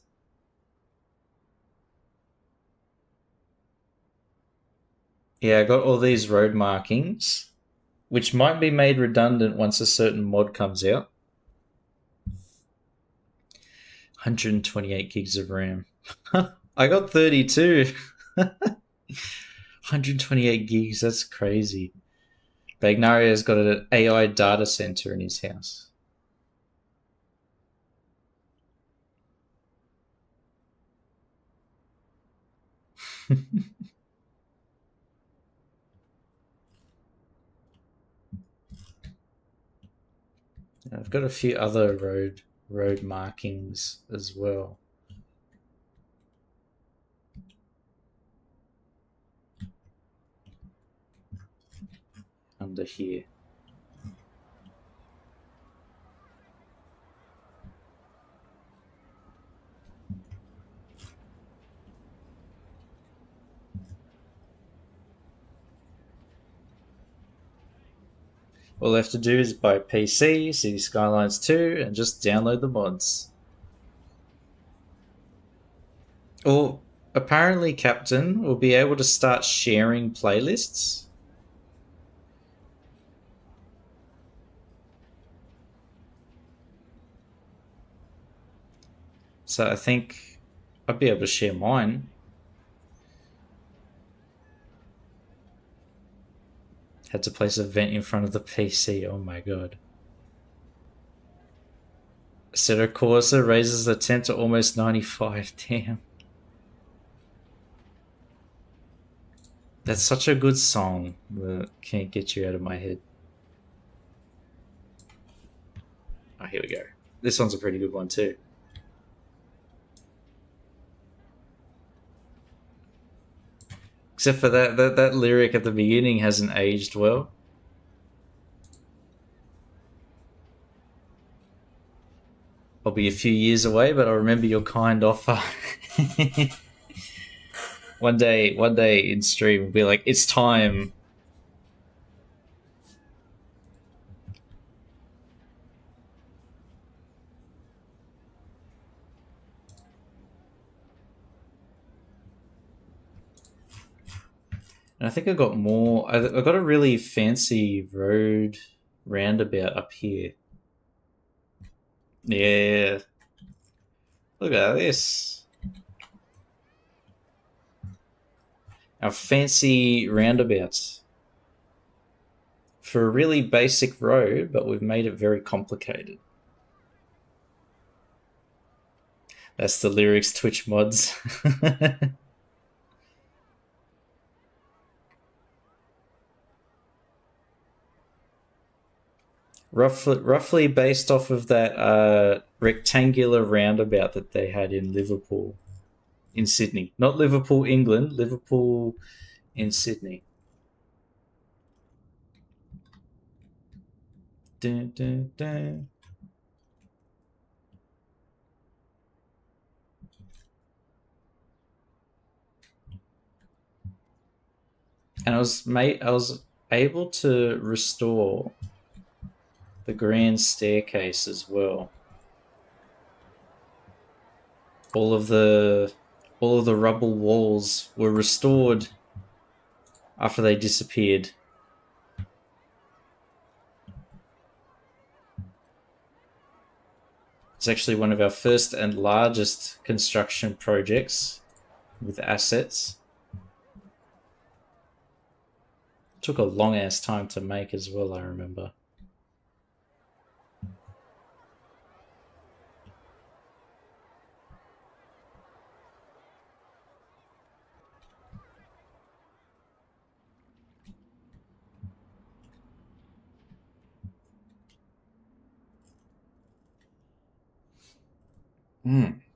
Yeah, I got all these road markings, which might be made redundant once a certain mod comes out. 128 gigs of RAM. I got 32. 128 gigs, that's crazy. Bagnaria's got an AI data center in his house. I've got a few other road markings as well. Under here. All I have to do is buy PC, City Skylines 2, and just download the mods. Or apparently, Captain will be able to start sharing playlists. So I think I'd be able to share mine. Had to place a vent in front of the PC. Oh my god. Assetto Corsa raises the temp to almost 95. Damn. That's such a good song that can't get you out of my head. Oh, here we go. This one's a pretty good one too. Except for that lyric at the beginning hasn't aged well. I'll be a few years away, but I'll remember your kind offer. One day in stream, we'll be like, it's time. And I think I got more. I got a really fancy road roundabout up here. Yeah. Look at this. Our fancy roundabouts. For a really basic road, but we've made it very complicated. That's the lyrics, Twitch mods. Roughly based off of that rectangular roundabout that they had in Liverpool, in Sydney. Not Liverpool, England, Liverpool in Sydney. Dun, dun, dun. And I was able to restore the grand staircase as well. All of the rubble walls were restored after they disappeared. It's actually one of our first and largest construction projects with assets. Took a long ass time to make as well, I remember.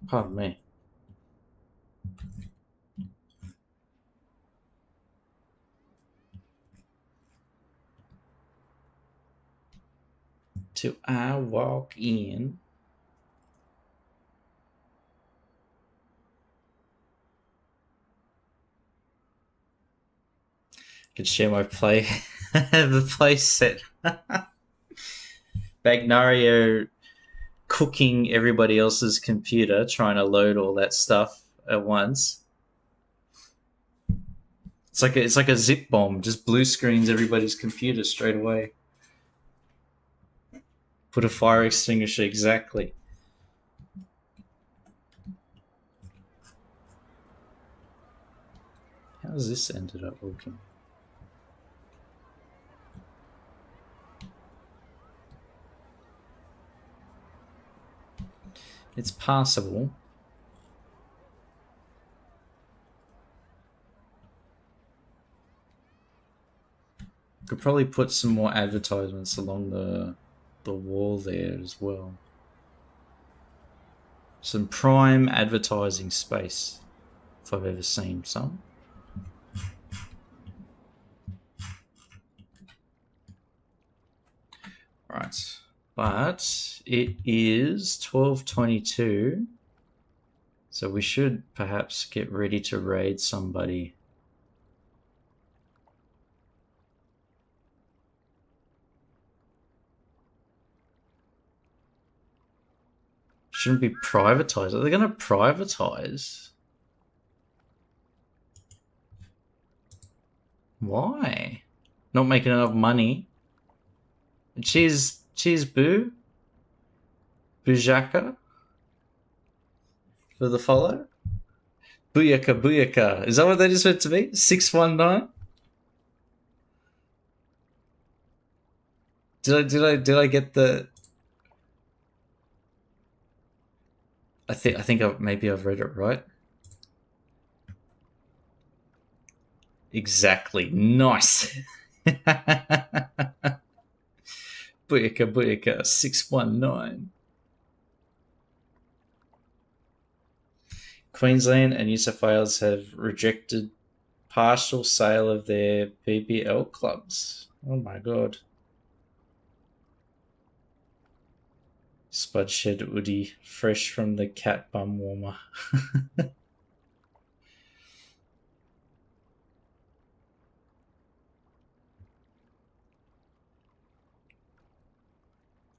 Pardon me. Till I walk in. Could share my play the play set. Bagnario cooking everybody else's computer, trying to load all that stuff at once. It's like a zip bomb, just blue screens everybody's computer straight away. Put a fire extinguisher, exactly. How's this ended up looking? It's passable. Could probably put some more advertisements along the wall there as well. Some prime advertising space, if I've ever seen some. Right, but it is 12:22, so we should perhaps get ready to raid somebody. Shouldn't be privatized. Are they going to privatize? Why? Not making enough money? Cheers, Boo. Boojaka for the follow. Booyaka. Is that what that is meant to be? 619? Did I get the? I think maybe I've read it right. Exactly. Nice. Booyaka 619. Queensland and New South Wales have rejected partial sale of their BBL clubs. Oh my god. Spudshed Woody, fresh from the cat bum warmer.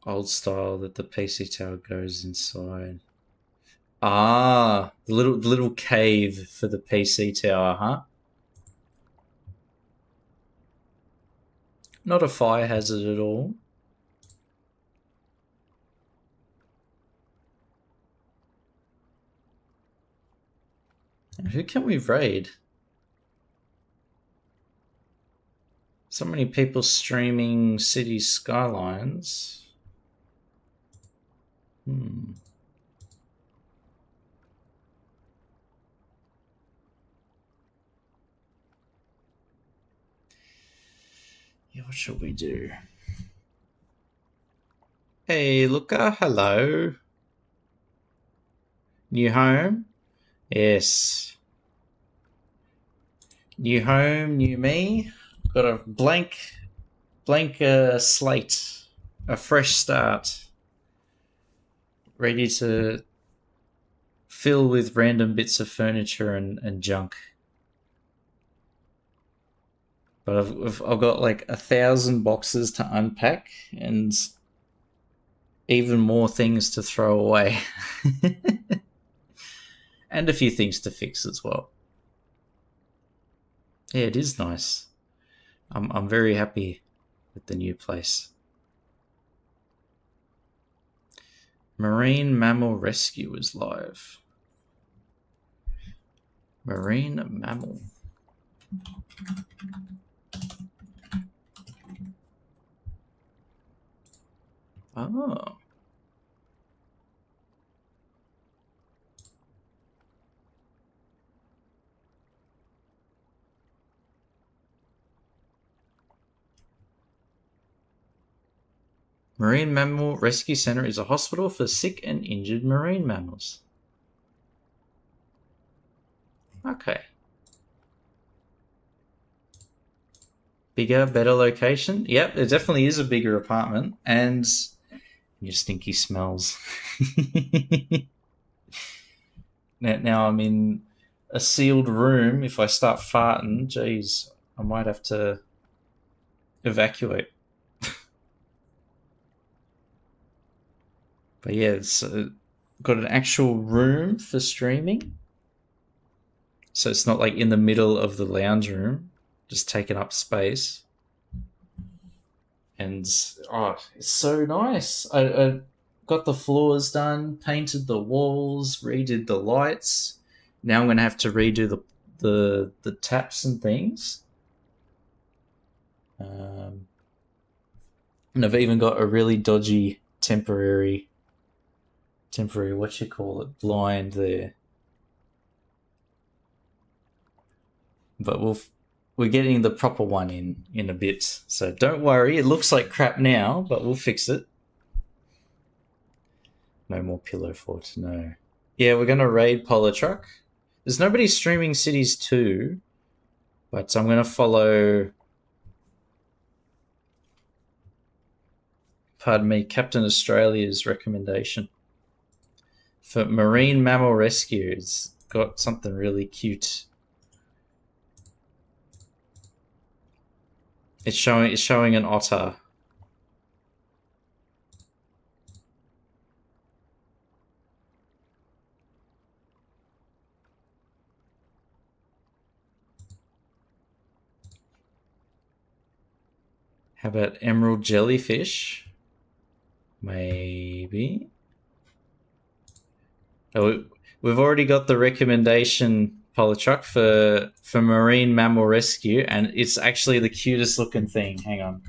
Old style that the PC tower goes inside. Ah, the little cave for the PC tower, huh? Not a fire hazard at all. Who can we raid? So many people streaming City Skylines. Yeah, what should we do? Hey, Luca, hello. New home? Yes. New home, new me. Got a blank slate. A fresh start. Ready to fill with random bits of furniture and junk. But I've got like 1,000 boxes to unpack and even more things to throw away. And a few things to fix as well. Yeah, it is nice. I'm very happy with the new place. Marine Mammal Rescue is live. Marine mammal. Oh. Marine Mammal Rescue Center is a hospital for sick and injured marine mammals. Okay. Bigger, better location. Yep, it definitely is a bigger apartment. And your stinky smells. Now I'm in a sealed room. If I start farting, geez, I might have to evacuate. But yeah, it's got an actual room for streaming. So it's not like in the middle of the lounge room, just taking up space. And oh, it's so nice. I got the floors done, painted the walls, redid the lights. Now I'm gonna have to redo the taps and things. And I've even got a really dodgy temporary what you call it, blind there. But we're getting the proper one in a bit, so don't worry. It looks like crap now, but we'll fix it. No more pillow fort, no. Yeah, we're gonna raid Polar Truck. There's nobody streaming Cities 2, but I'm gonna follow, pardon me, Captain Australia's recommendation for Marine Mammal Rescue. It's got something really cute. It's showing an otter. How about emerald jellyfish? Maybe. Oh, we've already got the recommendation, Polytruck, for Marine Mammal Rescue, and it's actually the cutest looking thing. Hang on.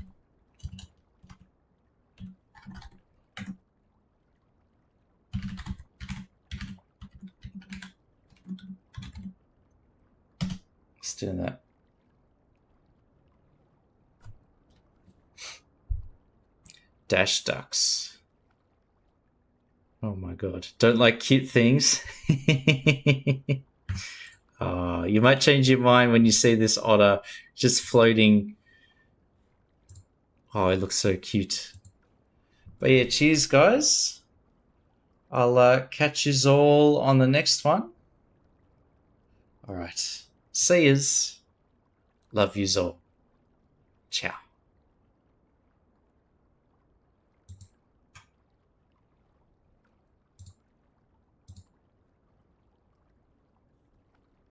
Let's do that. Dash ducks. Oh my god. Don't like cute things? Oh, you might change your mind when you see this otter just floating. Oh, it looks so cute. But yeah, cheers, guys. I'll catch yous all on the next one. All right. See yous. Love yous all. Ciao.